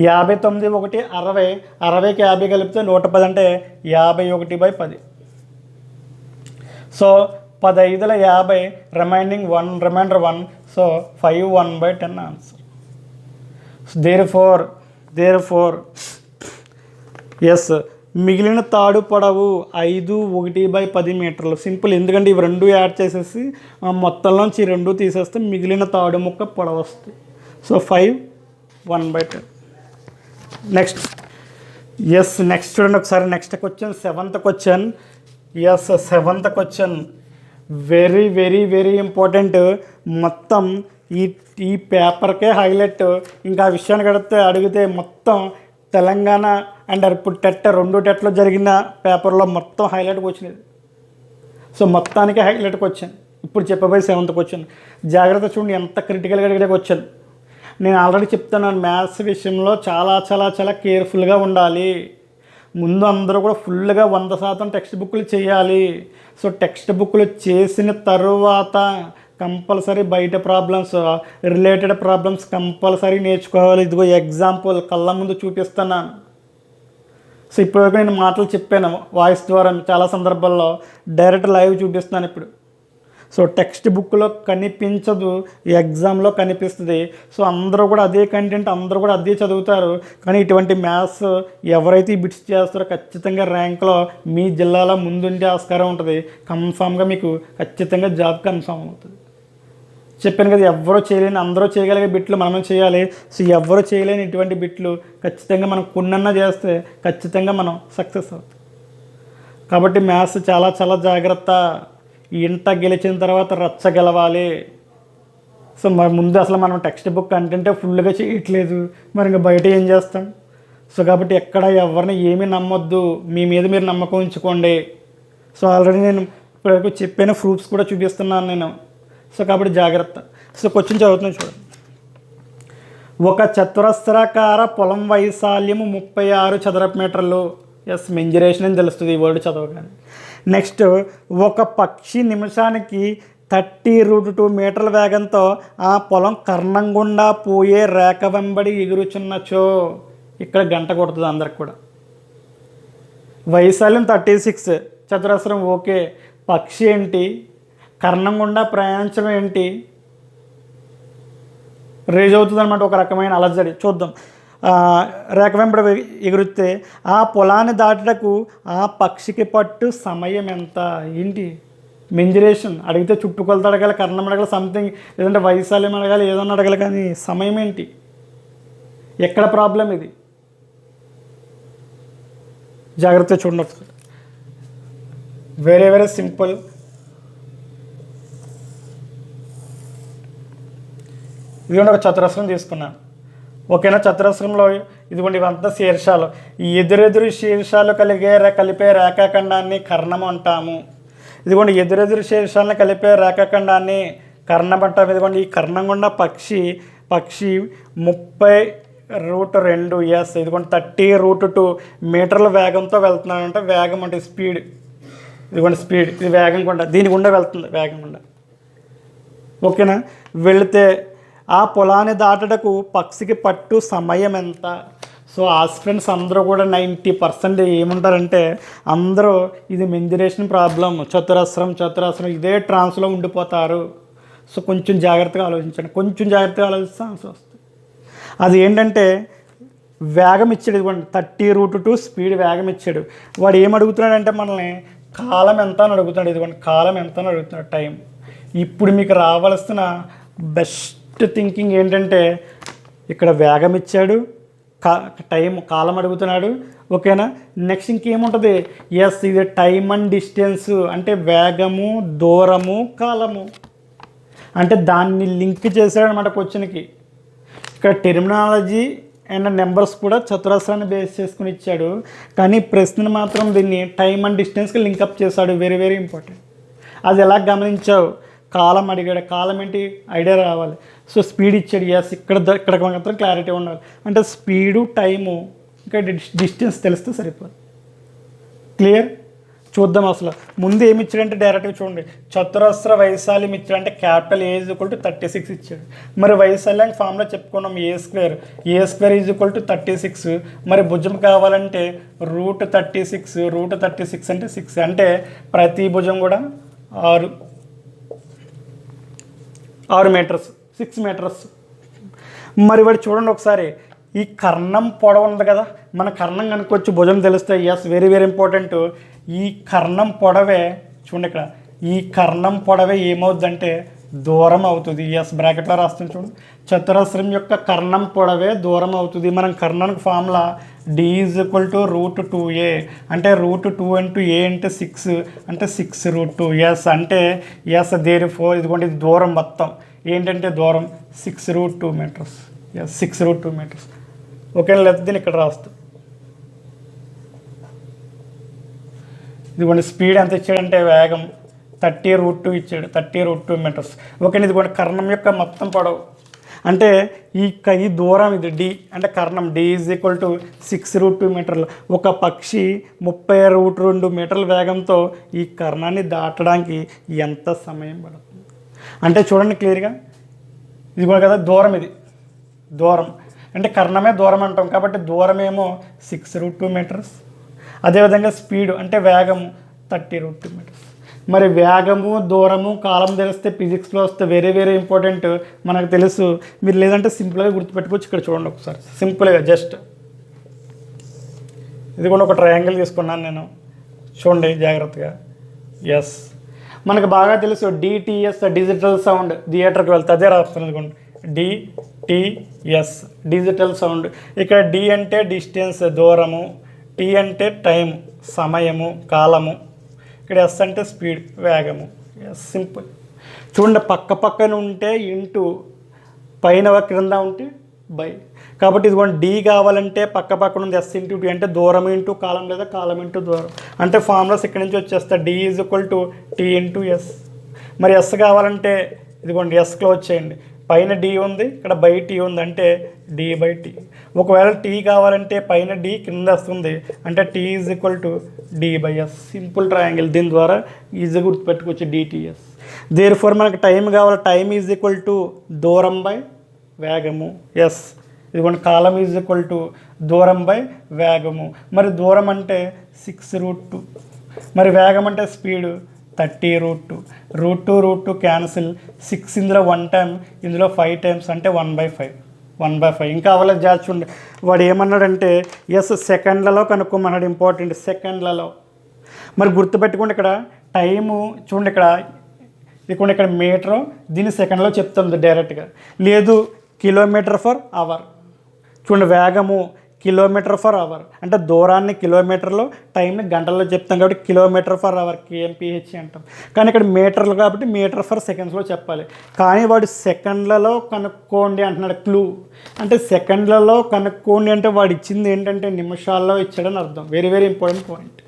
59 1 60, 60కి 50 కలిపితే 110 అంటే 51/10. సో 10 5ల 50, remainder 1, so 5 1/10 answer. Therefore yes, మిగిలిన తాడు పొడవు 5 1/10 మీటర్లు. సింపుల్, ఎందుకంటే ఇవి 2 యాడ్ చేసేసి మొత్తంలోంచి 2 తీసేస్తే మిగిలిన తాడు ముక్క పొడవు వస్తుంది. సో 5 1/10. నెక్స్ట్ చూడండి ఒకసారి. Next question 7th question. Yes, 7th question very very very important. మొత్తం ఈ పేపర్కే హైలైట్. ఇంకా ఆ విషయానికి అడిగితే మొత్తం తెలంగాణ అండ్ ఇప్పుడు టెట్ 2 టెట్లో జరిగిన పేపర్లో మొత్తం హైలైట్కి వచ్చినది. సో మొత్తానికి హైలైట్కి వచ్చాను. ఇప్పుడు చెప్పబోయే 7th క్వశ్చన్ జాగ్రత్త చూడండి, ఎంత క్రిటికల్గా అడిగే క్వశ్చన్. నేను ఆల్రెడీ చెప్తున్నాను, మ్యాథ్స్ విషయంలో చాలా చాలా చాలా కేర్ఫుల్గా ఉండాలి. ముందు అందరూ కూడా ఫుల్గా 100% టెక్స్ట్ బుక్లు చేయాలి. సో టెక్స్ట్ బుక్లు చేసిన తరువాత కంపల్సరీ బయట ప్రాబ్లమ్స్, రిలేటెడ్ ప్రాబ్లమ్స్ కంపల్సరీ నేర్చుకోవాలి. ఇదిగో ఎగ్జాంపుల్ కళ్ళ ముందు చూపిస్తున్నాను. సో ఇప్పటివరకు నేను మాటలు చెప్పాను వాయిస్ ద్వారా, చాలా సందర్భాల్లో డైరెక్ట్ లైవ్ చూపిస్తున్నాను ఇప్పుడు. సో టెక్స్ట్ బుక్లో కనిపించదు, ఎగ్జామ్లో కనిపిస్తుంది. సో అందరూ కూడా అదే కంటెంట్, అందరూ కూడా అదే చదువుతారు. కానీ ఇటువంటి మ్యాథ్స్ ఎవరైతే ఈ బిట్స్ చేస్తారో ఖచ్చితంగా ర్యాంక్లో మీ జిల్లాలో ముందుండే ఆస్కారం ఉంటుంది. కన్ఫామ్గా మీకు ఖచ్చితంగా జాబ్ కన్ఫామ్ అవుతుంది. చెప్పాను కదా, ఎవరో చేయలేని అందరూ చేయగలిగే బిట్లు మనమే చేయాలి. సో ఎవరు చేయలేని ఇటువంటి బిట్లు ఖచ్చితంగా మనం కొన్నన్నా చేస్తే ఖచ్చితంగా మనం సక్సెస్ అవుతాం. కాబట్టి మ్యాథ్స్ చాలా చాలా జాగ్రత్త. ఇంట గెలిచిన తర్వాత రచ్చ గెలవాలి. సో మరి ముందు అసలు మనం టెక్స్ట్ బుక్ కంటెంటే ఫుల్గా చేయట్లేదు, మరి ఇంకా బయట ఏం చేస్తాం? సో కాబట్టి ఎక్కడ ఎవరిని ఏమీ నమ్మొద్దు, మీ మీద మీరు నమ్మకం ఉంచుకోండి. సో ఆల్రెడీ నేను ఇప్పటివరకు చెప్పిన ప్రూఫ్స్ కూడా చూపిస్తున్నాను నేను. సో కాబట్టి జాగ్రత్త. సో క్వశ్చన్ చదువుతున్నాను చూడండి. ఒక చతురస్రాకార పొలం వైశాల్యము 36 చదరపు మీటర్లు. ఎస్, మెంజరేషన్ అని తెలుస్తుంది ఈ వర్డ్ చదవగానే. నెక్స్ట్, ఒక పక్షి నిమిషానికి 30√2 మీటర్ల వేగంతో ఆ పొలం కర్ణం గుండా పోయే రేఖ వెంబడి ఎగురుచున్నచో. ఇక్కడ గంట కొడుతుంది అందరికి కూడా. వైశాల్యం 36 చతురస్రం ఓకే. పక్షి ఏంటి, కర్ణం గుండా ప్రయాణించడం ఏంటి, రేజ్ అవుతుంది అనమాట. ఒక రకమైన అలజడి. చూద్దాం. రేఖ వెంబడి ఎగురితే ఆ పొలాన్ని దాటుటకు ఆ పక్షికి పట్టు సమయం ఎంత? ఏంటి మెంజరేషన్ అడిగితే చుట్టుకొలత అడగాలి, కర్ణం అడగాలి, సంథింగ్, లేదంటే వైశాల్యం అడగాలి, ఏదన్నా అడగాలి. కానీ సమయం ఏంటి? ఎక్కడ ప్రాబ్లం ఇది? జాగ్రత్తగా చూడండి. Very very simple. ఇదిగోండి ఒక చతురస్రం తీసుకున్నాను, ఓకేనా. చతురస్రంలో ఇదిగోండి ఇవంతా శీర్షాలు. ఈ ఎదురెదురు శీర్షాలు కలిపే రేఖాఖండాన్ని కర్ణం అంటాము. ఇదిగోండి ఎదురెదురు శీర్షాలను కలిపే రేఖాఖండాన్ని కర్ణం అంటాము. ఇదిగోండి ఈ కర్ణం గుండా పక్షి 30√2 ఎస్, ఇదిగోండి 30√2 మీటర్ల వేగంతో వెళ్తున్నాడు. అంటే వేగం అంటే స్పీడ్. ఇదిగోండి స్పీడ్, ఇది వేగం గుండా, దీని గుండా వెళ్తుంది, వేగం గుండా, ఓకేనా. వెళితే ఆ పొలాన్ని దాటటకు పక్షికి పట్టు సమయం ఎంత? సో ఆస్పిరెంట్స్ అందరూ కూడా 90% ఏముంటారంటే అందరూ ఇది మెంజరేషన్ ప్రాబ్లం, చతురస్రం ఇదే ట్రాన్స్లో ఉండిపోతారు. సో కొంచెం జాగ్రత్తగా ఆలోచించండి. కొంచెం జాగ్రత్తగా ఆలోచిస్తే ఆన్సర్ వస్తుంది. అది ఏంటంటే వేగం ఇచ్చాడు. ఇదిగోండి 30√2 స్పీడ్ వేగం ఇచ్చాడు. వాడు ఏం అడుగుతున్నాడంటే మనల్ని కాలం ఎంత అని అడుగుతున్నాడు. ఇదిగోండి కాలం ఎంత అని అడుగుతున్నాడు, టైం. ఇప్పుడు మీకు రావాల్సిన బెస్ట్ థింకింగ్ ఏంటంటే ఇక్కడ వేగం ఇచ్చాడు, టైం కాలం అడుగుతున్నాడు, ఓకేనా. నెక్స్ట్ ఇంకేముంటుంది? ఎస్, ఇది టైమ్ అండ్ డిస్టెన్స్, అంటే వేగము, దూరము, కాలము, అంటే దాన్ని లింక్ చేశాడు అనమాట క్వశ్చన్కి. ఇక్కడ టెర్మినాలజీ అండ్ నెంబర్స్ కూడా చతురస్రాన్ని బేస్ చేసుకుని ఇచ్చాడు. కానీ ప్రశ్నను మాత్రం దీన్ని టైమ్ అండ్ డిస్టెన్స్కి లింకప్ చేశాడు. Very very important. అది ఎలా గమనించావు? కాలం అడిగాడు, కాలం ఏంటి ఐడియా రావాలి. సో స్పీడ్ ఇచ్చాడు, ఎస్, ఇక్కడ మాత్రం క్లారిటీ ఉండాలి. అంటే స్పీడు, టైము, ఇంకా డిస్టెన్స్ తెలిస్తే సరిపోదు. క్లియర్? చూద్దాం. అసలు ముందు ఏమి ఇచ్చాడంటే డైరెక్ట్గా చూడండి, చతురస్ర వైశాల్యం ఇచ్చాడు. అంటే క్యాపిటల్ A = 36 ఇచ్చాడు. మరి వైశాల్యానికి ఫార్ములా చెప్పుకున్నాం, A² 36. మరి భుజం కావాలంటే √36 అంటే 6, అంటే ప్రతి భుజం కూడా 6 మీటర్స్, 6 మీటర్స్. మరి వాడు చూడండి ఒకసారి, ఈ కర్ణం పొడవు ఉంది కదా, మన కర్ణం కనుక్కొచ్చి భుజం తెలుస్తాయి. Yes, very very important. ఈ కర్ణం పొడవే చూడండి, ఇక్కడ ఈ కర్ణం పొడవే ఏమవుద్దంటే దూరం అవుతుంది. ఎస్, బ్రాకెట్లో రాస్తుంది చూడండి. చతురస్రం యొక్క కర్ణం పొడవే దూరం అవుతుంది. మనం కర్ణానికి ఫార్ములా D = √2a, అంటే √2 × a అంటే 6, అంటే 6√2. ఎస్, అంటే ఎస్ దేర్ఫోర్ ఇదిగోండి ఇది దూరం మొత్తం ఏంటంటే దూరం 6√2 మీటర్స్. Yes, 6√2 metres, okay. లేదా దీన్ని ఇక్కడ రాస్తాం. ఇదిగోండి స్పీడ్ ఎంత ఇచ్చాడంటే వేగం 30√2 ఇచ్చాడు, 30√2 మీటర్స్, ఓకే. ఇదిగోండి కర్ణం యొక్క మొత్తం పొడవు, అంటే ఈ దూరం ఇది D, అంటే కర్ణం D = 6√2 మీటర్లు. ఒక పక్షి 30√2 మీటర్ల వేగంతో ఈ కర్ణాన్ని దాటడానికి ఎంత సమయం పడుతుంది? అంటే చూడండి క్లియర్గా, ఇది కూడా కదా దూరం, ఇది దూరం అంటే కర్ణమే దూరం అంటాం కాబట్టి దూరమేమో 6√2 మీటర్స్. అదేవిధంగా స్పీడ్ అంటే వేగం 30√2 మీటర్స్. మరి వేగము దూరము కాలం తెలిస్తే ఫిజిక్స్లో వస్తే వెరీ వెరీ ఇంపార్టెంట్ మనకు తెలుసు. మీరు లేదంటే సింపుల్గా గుర్తుపెట్టుకోవచ్చు. ఇక్కడ చూడండి ఒకసారి సింపుల్గా జస్ట్ ఇది కూడా ఒక ట్రయాంగిల్ తీసుకున్నాను నేను, చూడండి జాగ్రత్తగా. ఎస్, మనకు బాగా తెలుసు డిటిఎస్ డిజిటల్ సౌండ్, థియేటర్కి వెళ్తే అదే రాస్తుంది అనుకోండి, డిటిఎస్ డిజిటల్ సౌండ్. ఇక్కడ డి అంటే డిస్టెన్స్ దూరము, టీ అంటే టైం సమయము కాలము, ఇక్కడ ఎస్ అంటే స్పీడ్ వేగము. S simple. చూడండి పక్క పక్కన ఉంటే ఇంటూ, పైన క్రింద ఉంటే బై. కాబట్టి ఇదిగోండి డి కావాలంటే పక్క పక్కన ఉంది ఎస్ ఇంటూ టీ అంటే దూరం ఇంటూ కాలం లేదా కాలం ఇంటూ దూరం. అంటే ఫార్ములాస్ ఇక్కడి నుంచి వచ్చేస్తా D is equal to T into S. మరి ఎస్ కావాలంటే ఇదిగోండి ఎస్ క్లోజ్ చేయండి, పైన డి ఉంది ఇక్కడ బై టీ ఉంది అంటే డి బై టీ. ఒకవేళ టీ కావాలంటే పైన డి కింద వస్తుంది అంటే T is equal to D by S. Simple triangle, దీని ద్వారా ఈజీగా గుర్తుపెట్టుకోవచ్చు డిటిఎస్. దేర్ ఫోర్ మనకు టైం కావాలి, టైం ఈజ్ ఈక్వల్ టు దూరం బై వేగము. ఎస్, ఇదిగోండి కాలం ఈజ్ ఈక్వల్ టు దూరం బై వేగము. మరి దూరం అంటే 6√2, మరి వేగం అంటే స్పీడు 30√2. √2 క్యాన్సిల్, 6 ఇందులో 1 టైం ఇందులో 5 టైమ్స్ అంటే 1/5. ఇంకా అవ్వలేదు జాగ్రత్త చూడండి. వాడు ఏమన్నాడంటే ఎస్ సెకండ్లలో కనుక్కోమన్నాడు, ఇంపార్టెంట్ సెకండ్లలో. మరి గుర్తుపెట్టుకోండి ఇక్కడ టైము చూడండి, ఇక్కడ మీటరు దీన్ని సెకండ్లో చెప్తుంది డైరెక్ట్గా, లేదు కిలోమీటర్ ఫర్ అవర్. చూడండి వేగము కిలోమీటర్ ఫర్ అవర్ అంటే దూరాన్ని కిలోమీటర్లో, టైంని గంటల్లో చెప్తాం కాబట్టి కిలోమీటర్ ఫర్ అవర్ కేఎంపిహెచ్ అంటాం. కానీ ఇక్కడ మీటర్లు కాబట్టి మీటర్ ఫర్ సెకండ్స్లో చెప్పాలి. కానీ వాడు సెకండ్లలో కనుక్కోండి అంటున్నాడు. క్లూ అంటే సెకండ్లలో కనుక్కోండి అంటే వాడు ఇచ్చింది ఏంటంటే నిమిషాల్లో ఇచ్చాడని అర్థం. Very very important point.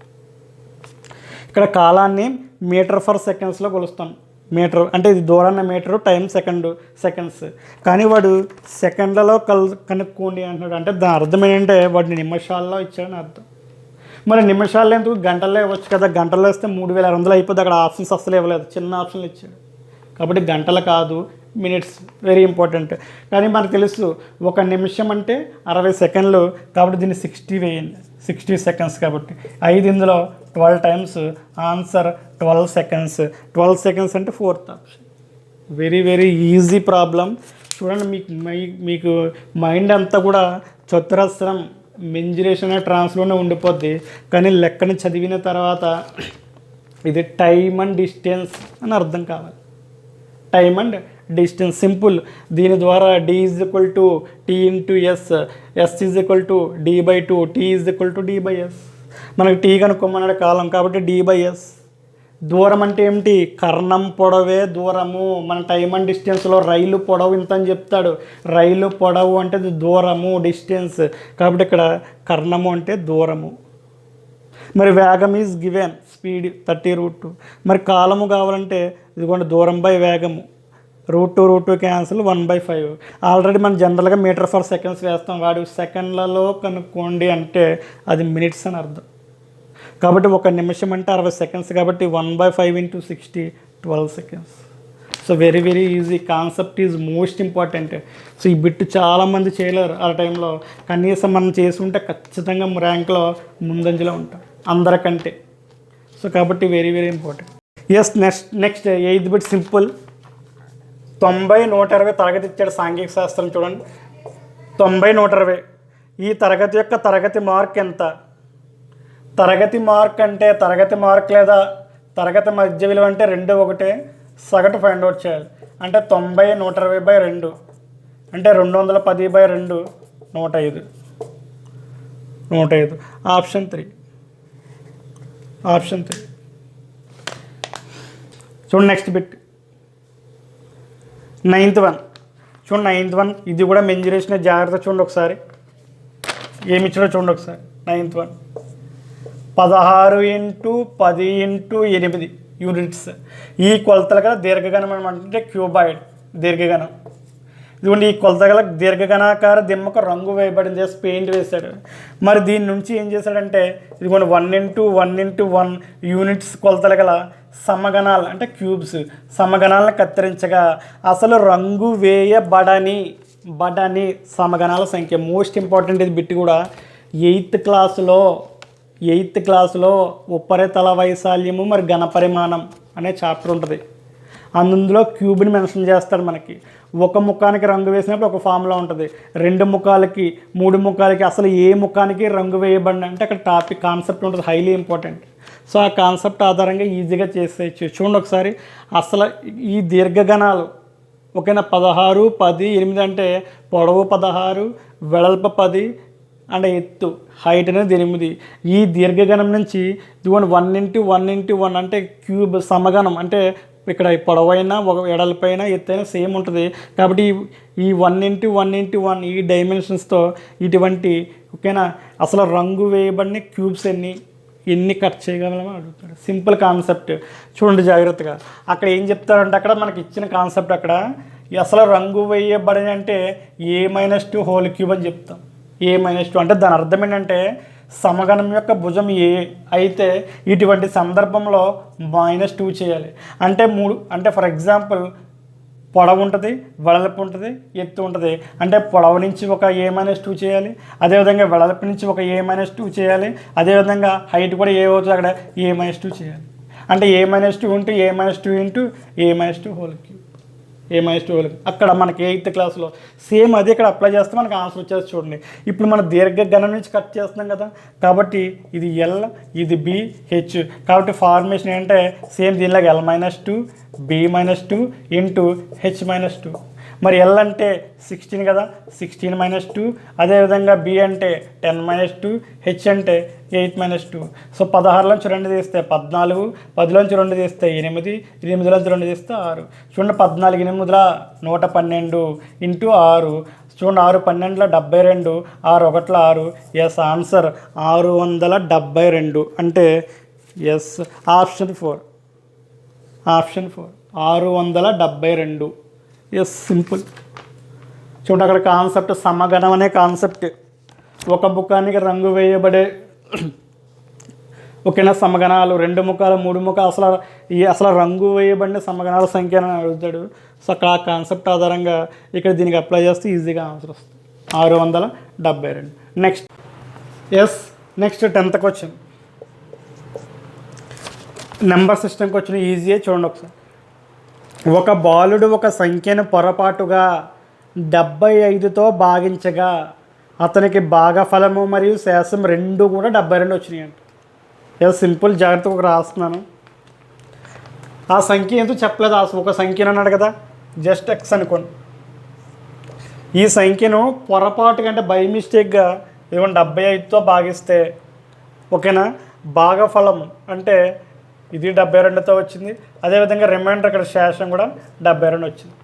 ఇక్కడ కాలాన్ని మీటర్ ఫర్ సెకండ్స్లో కొలుస్తాం. మీటర్ అంటే ఇది దూరాన్న మీటరు, టైం సెకండ్స్. కానీ వాడు సెకండ్లలో కనుక్కోండి అంటున్నాడు అంటే దాని అర్థం ఏంటంటే వాడిని నిమిషాల్లో ఇచ్చాడని అర్థం. మరి నిమిషాల్లో ఎందుకు గంటల్లో ఇవ్వచ్చు కదా, గంటల్లో ఇస్తే 3600 అయిపోద్ది. అక్కడ ఆప్షన్స్ అసలు ఇవ్వలేదు, చిన్న ఆప్షన్లు ఇచ్చాడు. కాబట్టి గంటలు కాదు మినిట్స్, వెరీ ఇంపార్టెంట్. కానీ మనకు తెలుసు 1 నిమిషం అంటే 60 సెకండ్లు, కాబట్టి దీన్ని 60 వేయండి, 60 సెకండ్స్. కాబట్టి 5 ఇందులో 12 టైమ్స్ ఆన్సర్ 12 సెకండ్స్. 12 సెకండ్స్ అంటే 4th option. Very very easy problem. చూడండి మీకు మైండ్ అంతా కూడా చతురస్రం మెంజురేషన్ ట్రాన్స్లోనే ఉండిపోద్ది. కానీ లెక్కను చదివిన తర్వాత ఇది టైమ్ అండ్ డిస్టెన్స్ అని అర్థం కావాలి. Time and distance simple. దీని ద్వారా D is equal to T into S, S is equal to D by 2, T is equal to D by S. మనకి టీ కనుక్కోమన్నాడు కాలం కాబట్టి డి బై ఎస్. దూరం అంటే ఏమిటి, కర్ణం పొడవే దూరము. మన టైమ్ అండ్ డిస్టెన్స్లో రైలు పొడవు ఇంత అని చెప్తాడు, రైలు పొడవు అంటే దూరము డిస్టెన్స్. కాబట్టి ఇక్కడ కర్ణము అంటే దూరము. మరి వేగం ఈజ్ గివెన్ స్పీడ్ 30√2. మరి కాలము కావాలంటే ఇదిగోండి దూరం బై వేగము, √2 క్యాన్సిల్ 1/5. ఆల్రెడీ మనం జనరల్గా మీటర్ ఫర్ సెకండ్స్ వేస్తాం, వాడు సెకండ్లలో కనుక్కోండి అంటే అది మినిట్స్ అని అర్థం. కాబట్టి 1 నిమిషం అంటే 60 సెకండ్స్ కాబట్టి 1/5 × 60 12 seconds. So very very easy. Concept is most important. So ఈ బిట్ చాలామంది చేయలేరు ఆ టైంలో, కనీసం మనం చేసి ఉంటే ఖచ్చితంగా ర్యాంక్లో ముందంజలో ఉంటాం అందరికంటే. సో కాబట్టి very very important. Yes, next 8th bit simple. 90 120 తరగతి ఇచ్చాడు సాంఘిక శాస్త్రం. చూడండి 90 120. ఈ తరగతి యొక్క తరగతి మార్క్ ఎంత? తరగతి మార్క్ అంటే తరగతి మార్క్ లేదా తరగతి మధ్య విలువ అంటే 2 ఒకటే, సగటు ఫైండ్ అవుట్ చేయాలి. అంటే 90 120/2 అంటే 210/2 105. ఆప్షన్ 3. చూడండి నెక్స్ట్ బిట్ 9th 1. చూడండి 9th 1 ఇది కూడా మెంజురేషన్ జాగ్రత్త చూడండి ఒకసారి ఏమి ఇచ్చాడో చూడండి ఒకసారి. 9th 1 16 × 10 × 8 units. ఈ కొలతలు గల దీర్ఘగణం అంటే క్యూబాయిడ్ దీర్ఘగణం. ఇదిగోండి ఈ కొలత గల దీర్ఘగణాకార దిమ్మకు రంగు వేయబడింది, చేసి పెయింట్ వేశాడు. మరి దీని నుంచి ఏం చేశాడంటే ఇదిగోండి 1 × 1 యూనిట్స్ కొలతలు గల సమగణాలు అంటే క్యూబ్స్ సమగణాలను కత్తిరించగా అసలు రంగు వేయబడని సమగణాల సంఖ్య. మోస్ట్ ఇంపార్టెంట్ ఇది బిట్ కూడా 8th క్లాస్లో ఎయిత్ క్లాస్లో ఉపరితల వైశాల్యము మరి ఘనపరిమాణం అనే చాప్టర్ ఉంటుంది. అందులో క్యూబ్ని మెన్షన్ చేస్తాడు. మనకి ఒక ముఖానికి రంగు వేసినప్పుడు ఒక ఫార్ములా ఉంటుంది, 2 ముఖాలకి 3 ముఖాలకి అసలు ఏ ముఖానికి రంగు వేయబడిన అంటే అక్కడ టాపిక్ కాన్సెప్ట్ ఉంటుంది, హైలీ ఇంపార్టెంట్. సో ఆ కాన్సెప్ట్ ఆధారంగా ఈజీగా చేసేయచ్చు. చూడండి ఒకసారి, అసలు ఈ దీర్ఘగణాలు ఓకేనా, 16, 10, 8 అంటే పొడవు 16, వెడల్పు 10 అండ్ ఎత్తు హైట్ అనేది 8. ఈ దీర్ఘగణం నుంచి ఇదిగోండి 1 × 1 × 1 అంటే క్యూబ్ సమగణం, అంటే ఇక్కడ పొడవైనా ఒక ఎడలపైన ఎత్తైనా సేమ్ ఉంటుంది. కాబట్టి ఈ 1 × 1 × 1 ఈ డైమెన్షన్స్తో ఇటువంటి ఓకేనా అసలు రంగు వేయబడిన క్యూబ్స్ ఎన్ని కట్ చేయగలమని అడుగుతాడు. సింపుల్ కాన్సెప్ట్ చూడండి జాగ్రత్తగా. అక్కడ ఏం చెప్తారంటే అక్కడ మనకి ఇచ్చిన కాన్సెప్ట్ అక్కడ అసలు రంగు వేయబడిన అంటే A-2 హోల్ క్యూబ్ అని చెప్తాం. A-2 అంటే దాని అర్థం ఏంటంటే సమగణం యొక్క భుజం ఏ అయితే ఇటువంటి సందర్భంలో -2 చేయాలి. అంటే 3 అంటే ఫర్ ఎగ్జాంపుల్ పొడవు ఉంటుంది, వెడల్పు ఉంటుంది, ఎత్తు ఉంటుంది. అంటే పొడవు నుంచి ఒక A-2 చేయాలి, అదేవిధంగా వెడల్పు నుంచి ఒక A-2 చేయాలి, అదేవిధంగా హైట్ కూడా ఏ అవుతుంది అక్కడ A-2 చేయాలి. అంటే A-2 × A-2 × A-2 whole cube, A-2 whole cube. అక్కడ మనకి 8th క్లాస్లో సేమ్ అది ఇక్కడ అప్లై చేస్తే మనకు ఆన్సర్ వచ్చేసి చూడండి. ఇప్పుడు మనం దీర్ఘగణం నుంచి కట్ చేస్తున్నాం కదా, కాబట్టి ఇది L, ఇది B, H. కాబట్టి ఫార్మేషన్ ఏంటంటే సేమ్ దీనిలాగా L-2, B-2 × H-2. మరి L అంటే 16 కదా, 16-2. అదేవిధంగా B అంటే 10-2, H అంటే 8-2. సో 16లోంచి 2 తీస్తే 14, 10లోంచి 2 తీస్తే 8, 8లోంచి 2 తీస్తే 6. చూడండి 14 8 112 × 6. చూడండి 6 12 72, 6 1 6. ఎస్ ఆన్సర్ 672 అంటే ఎస్ ఆప్షన్ 4 672. Yes simple. చూడండి అక్కడ కాన్సెప్ట్ సమగణం అనే కాన్సెప్ట్, ఒక ముఖానికి రంగు వేయబడే ఓకేనా సమగణాలు, 2 ముఖాలు 3 ముఖాలు అసలు రంగు వేయబడిన సమగణాల సంఖ్య అని అడుగుతాడు. సో అక్కడ ఆ కాన్సెప్ట్ ఆధారంగా ఇక్కడ దీనికి అప్లై చేస్తే ఈజీగా ఆన్సర్ వస్తుంది 672. Next next 10th question number సిస్టమ్కి వచ్చిన ఈజీయే. చూడండి ఒకసారి, ఒక బాలుడు ఒక సంఖ్యను పొరపాటుగా 75తో భాగించగా అతనికి భాగఫలము మరియు శేషం 2 కూడా 72 వచ్చినాయి అంట. ఏదో సింపుల్ జాగ్రత్తగా ఒక రాస్తున్నాను. ఆ సంఖ్య ఎంతో చెప్పలేదు, ఒక సంఖ్యను అన్నాడు కదా, జస్ట్ X అనుకోండి. ఈ సంఖ్యను పొరపాటుగా అంటే బై మిస్టేక్గా ఏమన్నా 75తో భాగిస్తే ఓకేనా భాగఫలం అంటే ఇది 72తో వచ్చింది, అదేవిధంగా రిమైండర్ ఇక్కడ శేషం కూడా 72 వచ్చింది.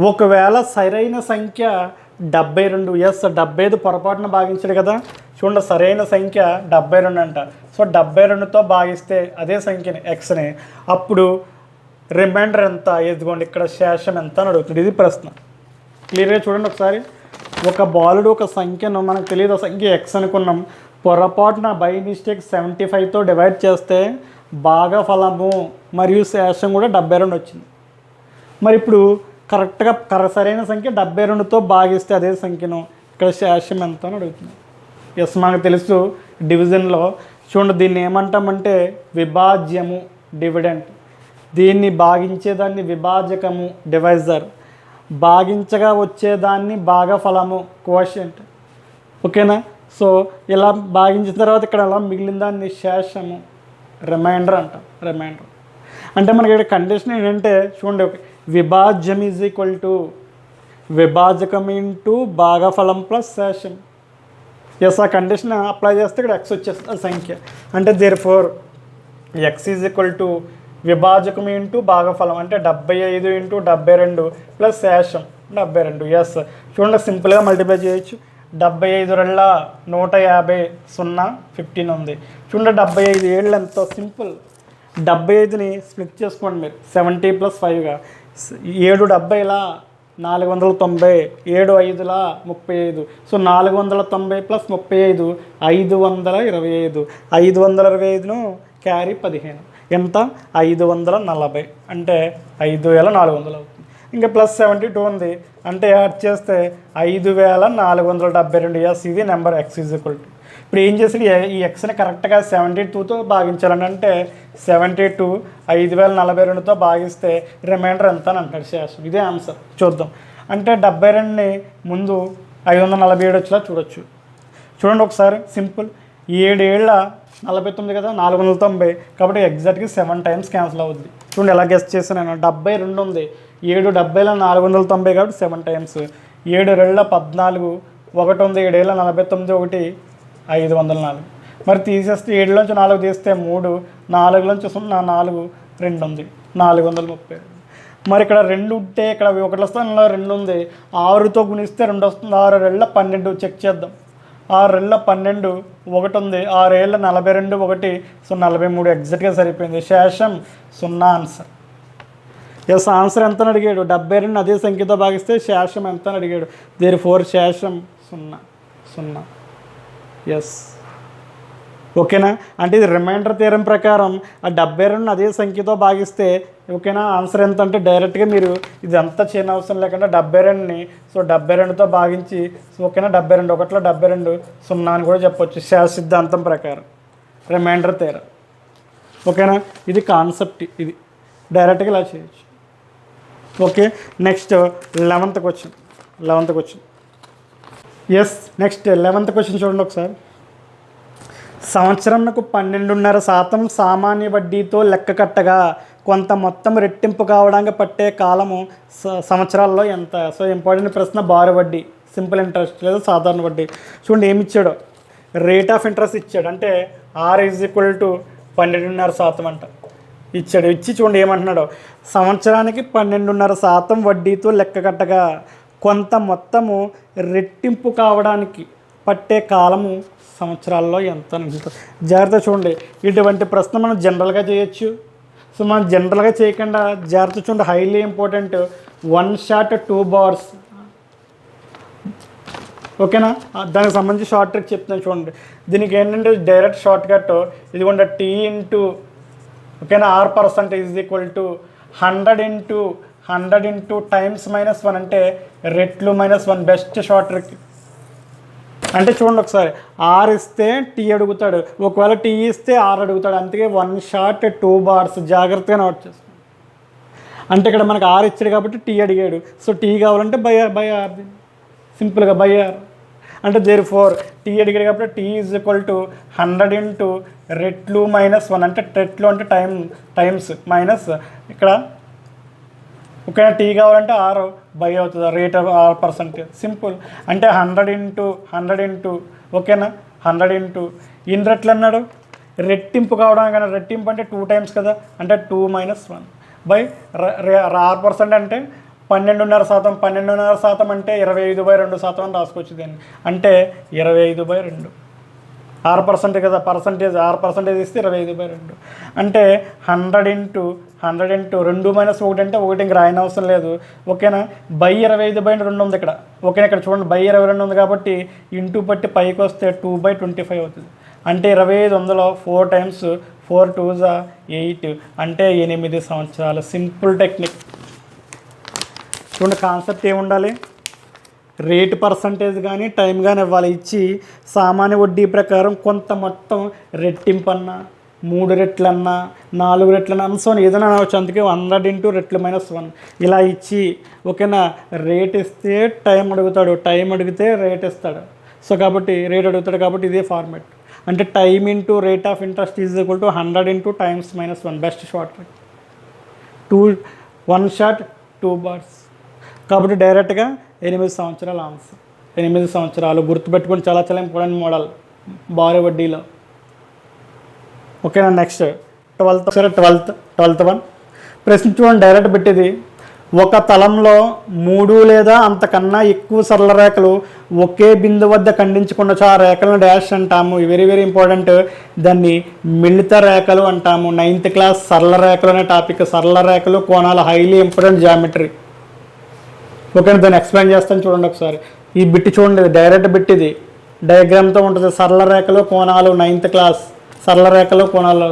ఒకవేళ సరైన సంఖ్య 72, ఎస్ 75 పొరపాటున భాగించాడు కదా, చూడండి సరైన సంఖ్య 72 అంట. సో 72తో భాగిస్తే అదే సంఖ్యని Xని, అప్పుడు రిమైండర్ ఎంత, ఎదుగోండి ఇక్కడ శేషం ఎంత అని అడుగుతుంది. ఇది ప్రశ్న. క్లియర్గా చూడండి ఒకసారి. ఒక బాలుడు ఒక సంఖ్యను మనకు తెలియదు, ఆ సంఖ్య X అనుకున్నాం, పొరపాటున బై మిస్టేక్ 75తో డివైడ్ చేస్తే భాగఫలము మరియు శేషం కూడా 72 వచ్చింది. మరి ఇప్పుడు కరెక్ట్గా సరైన సంఖ్య 72తో భాగిస్తే అదే సంఖ్యను ఇక్కడ శేషం ఎంత అని అడుగుతుంది. ఎస్ మనకు తెలుసు డివిజన్లో. చూడండి దీన్ని ఏమంటామంటే విభాజ్యము, డివిడెంట్. దీన్ని భాగించేదాన్ని విభాజకము, డివైజర్. భాగించగా వచ్చేదాన్ని భాగఫలము, కోషెంట్. ఓకేనా. సో ఇలా భాగించిన తర్వాత ఇక్కడ అలా మిగిలిన దాన్ని శేషము, రిమైండర్ అంటాం. రిమైండర్ అంటే మనకి ఇక్కడ కండిషన్ ఏంటంటే చూడండి, విభాజ్యం = విభాజకం ఇంటూ భాగఫలం ప్లస్ శేషం. ఎస్ ఆ కండిషన్ అప్లై చేస్తే ఇక్కడ X వచ్చేస్తుంది సంఖ్య. అంటే దేర్ఫోర్ X = విభాజకం ఇంటూ భాగఫలం అంటే 75 × 72 ప్లస్ శేషం 72. ఎస్ చూడండి సింపుల్గా మల్టిప్లై చేయొచ్చు. 75 150, 0 15 ఉంది. చూడండి 75 ఏళ్ళు ఎంతో సింపుల్. 75ని స్ప్లిట్ చేసుకోండి మీరు 70 + 5గా. 7 70 490, 7 5 35. సో 490 + 35 525. 525ను క్యారీ 15 ఎంత 540 అంటే 5400 అవుతుంది. ఇంకా ప్లస్ 72 ఉంది అంటే యాడ్ చేస్తే 5472. ఎస్ ఇది నెంబర్ X = ఇప్పుడు ఏం చేసి ఈ ఎక్స్ని కరెక్ట్గా 72తో భాగించాలని అంటే 72 5042తో భాగిస్తే రిమైండర్ ఎంత అని అంటాడు శేషం. ఇదే ఆన్సర్. చూద్దాం. అంటే 72ని ముందు 547 వచ్చేలా చూడొచ్చు. చూడండి ఒకసారి సింపుల్. 7 ఏళ్ళ 49 కదా, 490. కాబట్టి ఎగ్జాక్ట్గా 7 టైమ్స్ క్యాన్సిల్ అవుద్ది. చూడండి ఎలా గెస్ట్ చేశాను నేను. 72 ఉంది, 7 70 490 కాబట్టి 7 టైమ్స్. 7 2 14, 1 ఉంది, 7 ఏళ్ళ 49, 1 504. మరి తీసేస్తే 7లోంచి 4 తీస్తే 3, 4లోంచి 0 4, 2 ఉంది, 430. మరి ఇక్కడ 2 ఉంటే ఇక్కడ 1 స్థానంలో 2 ఉంది, 6తో గుణిస్తే 2 వస్తుంది. 6 2 12 చెక్ చేద్దాం. 6 2 12, 1 ఉంది, 6 ఏళ్ళ 42, 1 43 ఎగ్జాక్ట్గా సరిపోయింది. శేషం 0 ఆన్సర్. ఎస్, ఆన్సర్ ఎంత అని అడిగాడు. 72 అదే సంఖ్యతో భాగిస్తే శేషం ఎంత అని అడిగాడు. దేర్4 శేషం 0. ఎస్, ఓకేనా. అంటే ఇది రిమైండర్ థియరం ప్రకారం ఆ 72 అదే సంఖ్యతో భాగిస్తే ఓకేనా. ఆన్సర్ ఎంత అంటే డైరెక్ట్గా మీరు ఇది అంతా చేయని అవసరం లేకుండా 72ని 72తో భాగించి ఓకేనా. 72 1లో 72 0 అని కూడా చెప్పొచ్చు శాస్త్ర సిద్ధాంతం ప్రకారం, రిమైండర్ థియరం. ఓకేనా. ఇది కాన్సెప్ట్. ఇది డైరెక్ట్గా ఇలా చేయొచ్చు. Okay. Next 11th question. Yes, next 11th question చూడండి ఒకసారి. సంవత్సరంకు 12.5% సామాన్య వడ్డీతో లెక్క కట్టగా కొంత మొత్తం రెట్టింపు కావడానికి పట్టే కాలము సంవత్సరాల్లో ఎంత? సో ఇంపార్టెంట్ ప్రశ్న. బారు వడ్డీ, సింపుల్ ఇంట్రెస్ట్ లేదా సాధారణ వడ్డీ. చూడండి ఏమి ఇచ్చాడో. రేట్ ఆఫ్ ఇంట్రెస్ట్ ఇచ్చాడు. అంటే R = 12.5% అంట ఇచ్చాడు. ఇచ్చి చూడండి ఏమంటున్నాడో. సంవత్సరానికి 12.5% వడ్డీతో లెక్క కట్టగా కొంత మొత్తము రెట్టింపు కావడానికి పట్టే కాలము సంవత్సరాల్లో ఎంత అని. జాగ్రత్త చూడండి. ఇటువంటి ప్రశ్న మనం జనరల్గా చేయొచ్చు. సో మనం జనరల్గా చేయకుండా జాగ్రత్త చూడండి. Highly important. 1 shot 2 bars. ఓకేనా. దానికి సంబంధించి షార్ట్ ట్రిక్ చెప్తాను చూడండి. దీనికి ఏంటంటే డైరెక్ట్ షార్ట్ కట్ ఇదిగోండి. T ఇంటూ ఓకేనా R% = 100 ఇంటూ టైమ్స్ -1 అంటే రెట్లు -1. Best short trick. అంటే చూడండి ఒకసారి. R ఇస్తే T అడుగుతాడు, ఒకవేళ T ఇస్తే R అడుగుతాడు. అందుకే 1 షాట్ 2 బార్స్. జాగ్రత్తగా నోట్ చేసుకోండి. అంటే ఇక్కడ మనకు R ఇచ్చాడు కాబట్టి T అడిగాడు. సో T కావాలంటే బై R. సింపుల్గా బై R. అంటే దేర్4 T అడిగాడు కాబట్టి T = 100 ఇంటూ రెట్లు -1 అంటే రెట్లు అంటే టైమ్స్ మైనస్ ఇక్కడ ఓకేనా. T కావాలంటే R బై అవుతుంది. Rate of R%. సింపుల్. అంటే 100 ఇంటూ ఓకేనా. 100 ఇంటూ ఇన్ రెట్లు అన్నాడు. రెట్టింపు కావడానికి కానీ రెట్టింపు అంటే 2 టైమ్స్ కదా. అంటే 2 - 1 బై R% అంటే 12.5%. 12.5% అంటే 25/2% అని రాసుకోవచ్చు దీన్ని. అంటే 25/2. R% కదా, పర్సంటేజ్. R% ఇస్తే 25/2. అంటే 100 ఇంటూ 2 - 1 అంటే 1 ఇంక రాయని అవసరం లేదు. ఓకేనా. బై 25/2 ఉంది ఇక్కడ. ఓకేనా. ఇక్కడ చూడండి బై 22 ఉంది కాబట్టి ఇంటూ పట్టి పైకి వస్తే 2/25 అవుతుంది. అంటే 25 వందలో 4 టైమ్స్ 4 2s 8 అంటే 8 సంవత్సరాలు. Simple technique. చూడండి కాన్సెప్ట్ ఏముండాలి. రేటు పర్సంటేజ్ కానీ టైం కానీ ఇవ్వాలి. ఇచ్చి సామాన్య వడ్డీ ప్రకారం కొంత మొత్తం రెట్టింపన్నా 3 రెట్లన్నా 4 రెట్లన్నా అనుసోని ఏదైనా అనవచ్చు. అందుకే 100 ఇంటూ రెట్లు -1 ఇలా ఇచ్చి ఓకేనా. రేట్ ఇస్తే టైం అడుగుతాడు, టైం అడిగితే రేట్ ఇస్తాడు. సో కాబట్టి రేట్ అడుగుతాడు కాబట్టి ఇదే ఫార్మాట్. అంటే time into rate of interest = 100 into times -1. Best short trick. 1 shot 2 bars కాబట్టి డైరెక్ట్గా 8 సంవత్సరాల ఆన్సర్. 8 సంవత్సరాలు గుర్తుపెట్టుకొని చాలా ఇంపార్టెంట్ మోడల్ బారు వడ్డీలో. ఓకేనా. నెక్స్ట్ 12th 1 ప్రశ్న చూడండి. డైరెక్ట్ పెట్టేది. ఒక తలంలో 3 లేదా అంతకన్నా ఎక్కువ సరళ రేఖలు ఒకే బిందు వద్ద ఖండించుకున్న ఆ రేఖలను డాష్ అంటాము. Very important. దాన్ని మిళిత రేఖలు అంటాము. 9th క్లాస్ సరళ రేఖలు అనే టాపిక్. సరళ రేఖలు కోణాలు హైలీ ఇంపార్టెంట్ జామెట్రీ. ఓకేనా. దాన్ని ఎక్స్ప్లెయిన్ చేస్తాను చూడండి ఒకసారి. ఈ బిట్ చూడండి. డైరెక్ట్ బిట్ ఇది. డయాగ్రామ్తో ఉంటుంది. సరళ రేఖలు కోణాలు 9th క్లాస్ సరళ రేఖలు కోణాలు.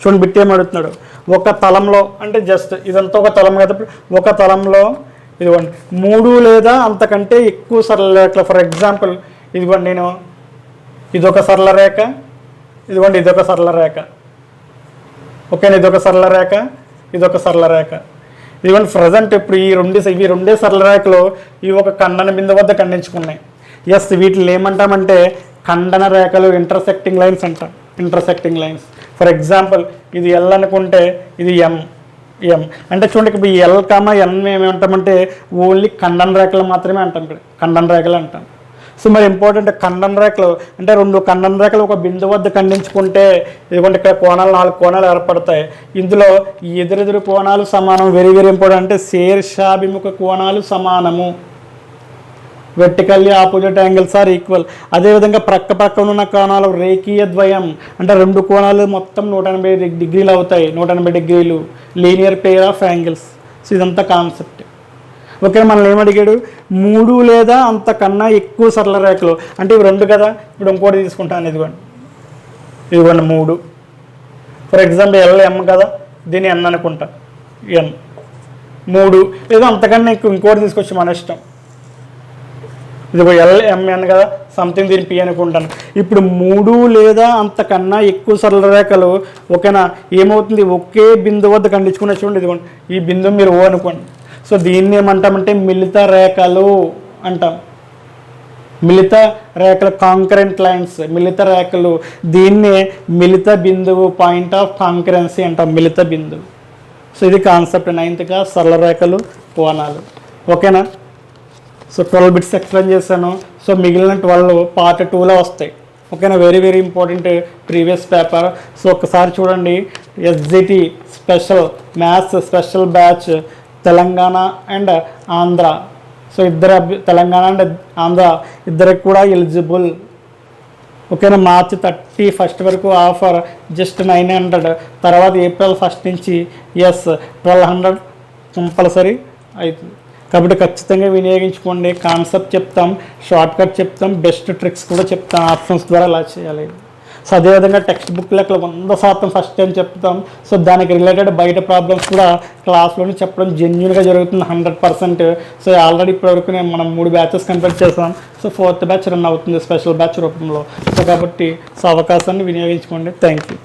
చూడండి బిట్ ఏమడుగుతున్నాడు. ఒక తలంలో అంటే జస్ట్ ఇదంతా ఒక తలం కదా. ఒక తలంలో ఇదిగోండి 3 లేదా అంతకంటే ఎక్కువ సరళ రేఖలు. ఫర్ ఎగ్జాంపుల్ ఇదిగోండి నేను ఇదొక సరళ రేఖ, ఇదిగోండి ఇదొక సరళ రేఖ. ఓకేనా, ఇదొక సరళ రేఖ, ఇదొక సరళ రేఖ. ఇదిగోండి ప్రజెంట్ ఇప్పుడు ఇవి రెండే సరళ రేఖలు ఇవి ఒక ఖండన బిందు వద్ద ఖండించుకున్నాయి. ఎస్, వీటిని ఏమంటామంటే ఖండన రేఖలు, ఇంటర్సెక్టింగ్ లైన్స్ అంటాం. Intersecting lines. ఫర్ ఎగ్జాంపుల్ ఇది ఎల్ అనుకుంటే ఇది ఎం. అంటే చూడండి, ఇప్పుడు ఎల్ ఎన్ ఏమంటామంటే ఓన్లీ ఖండన రేఖలు మాత్రమే అంటాం. ఇక్కడ ఖండన రేఖలు అంటాం. సో మరి ఇంపార్టెంట్ ఖండన రేఖలు అంటే రెండు ఖండన రేఖలు ఒక బిందు వద్ద ఖండించుకుంటే ఇదిగోండి ఇక్కడ కోణాలు 4 కోణాలు ఏర్పడతాయి. ఇందులో ఎదురెదురు కోణాలు సమానం. Very very important. అంటే శీర్షాభిముఖ కోణాలు సమానము. Vertically opposite angles are equal. అదేవిధంగా ప్రక్కన ఉన్న కోణాలు రేఖీయ ద్వయం. అంటే రెండు కోణాలు మొత్తం 180 డిగ్రీలు అవుతాయి. 180 డిగ్రీలు linear pair of angles. So ఇదంతా కాన్సెప్ట్. ఓకే, మనల్ని ఏమడిగాడు 3 లేదా అంతకన్నా ఎక్కువ సరళ రేఖలు. అంటే ఇవి 2 కదా. ఇప్పుడు ఇంకోటి తీసుకుంటాను. ఇదిగోండి 3. ఫర్ ఎగ్జాంపుల్ ఎం కదా, దీన్ని ఎన్ అనుకుంటా. ఎన్ 3 లేదా అంతకన్నా ఇంకోటి తీసుకొచ్చి మన ఇష్టం. ఇదిగో ఎల్ఎంఎన్ కదా, సంథింగ్ దీని పి అనుకుంటాను. ఇప్పుడు 3 లేదా అంతకన్నా ఎక్కువ సరళ రేఖలు ఓకేనా ఏమవుతుంది, ఒకే బిందు వద్ద ఖండించుకునే. చూడండి ఇదిగోండి ఈ బిందువు మీరు ఓ అనుకోండి. సో దీన్ని ఏమంటామంటే మిలిత రేఖలు అంటాం. మిలిత రేఖలు, కాంకరెంట్ లైన్స్, మిలిత రేఖలు. దీన్నే మిలిత బిందువు, పాయింట్ ఆఫ్ కాంకరెన్సీ అంటాం, మిలిత బిందువు. సో ఇది కాన్సెప్ట్ 9th క్లాస్ సరళ రేఖలు, కోణాలు. ఓకేనా. సో 12 బిట్స్ ఎక్స్ప్లెయిన్ చేశాను. సో మిగిలిన 12 పార్ట్ 2లో వస్తాయి. ఓకేనా. Very very important previous paper. So ఒకసారి చూడండి. SGT special maths special batch Telangana and Andhra. So Telangana and Andhra ఇద్దరికి కూడా ఎలిజిబుల్. ఓకేనా. మార్చి 31 వరకు ఆఫర్ జస్ట్ 900. తర్వాత ఏప్రిల్ 1 నుంచి 1200 కంపల్సరీ అవుతుంది. కాబట్టి ఖచ్చితంగా వినియోగించుకోండి. కాన్సెప్ట్ చెప్తాం, షార్ట్ కట్ చెప్తాం, బెస్ట్ ట్రిక్స్ కూడా చెప్తాం, ఆప్షన్స్ ద్వారా ఎలా చేయాలి. సో అదేవిధంగా టెక్స్ట్ బుక్ లెక్కలు 100% ఫస్ట్ టైం చెప్తాం. సో దానికి రిలేటెడ్ బయట ప్రాబ్లమ్స్ కూడా క్లాస్లోనే చెప్పడం జెన్యూన్గా జరుగుతుంది 100%. సో ఆల్రెడీ ఇప్పటివరకు మనం 3 బ్యాచెస్ కంప్లీట్ చేస్తాం. సో 4th బ్యాచ్ రన్ అవుతుంది స్పెషల్ బ్యాచ్ రూపంలో. సో కాబట్టి అవకాశాన్ని వినియోగించుకోండి. Thank you.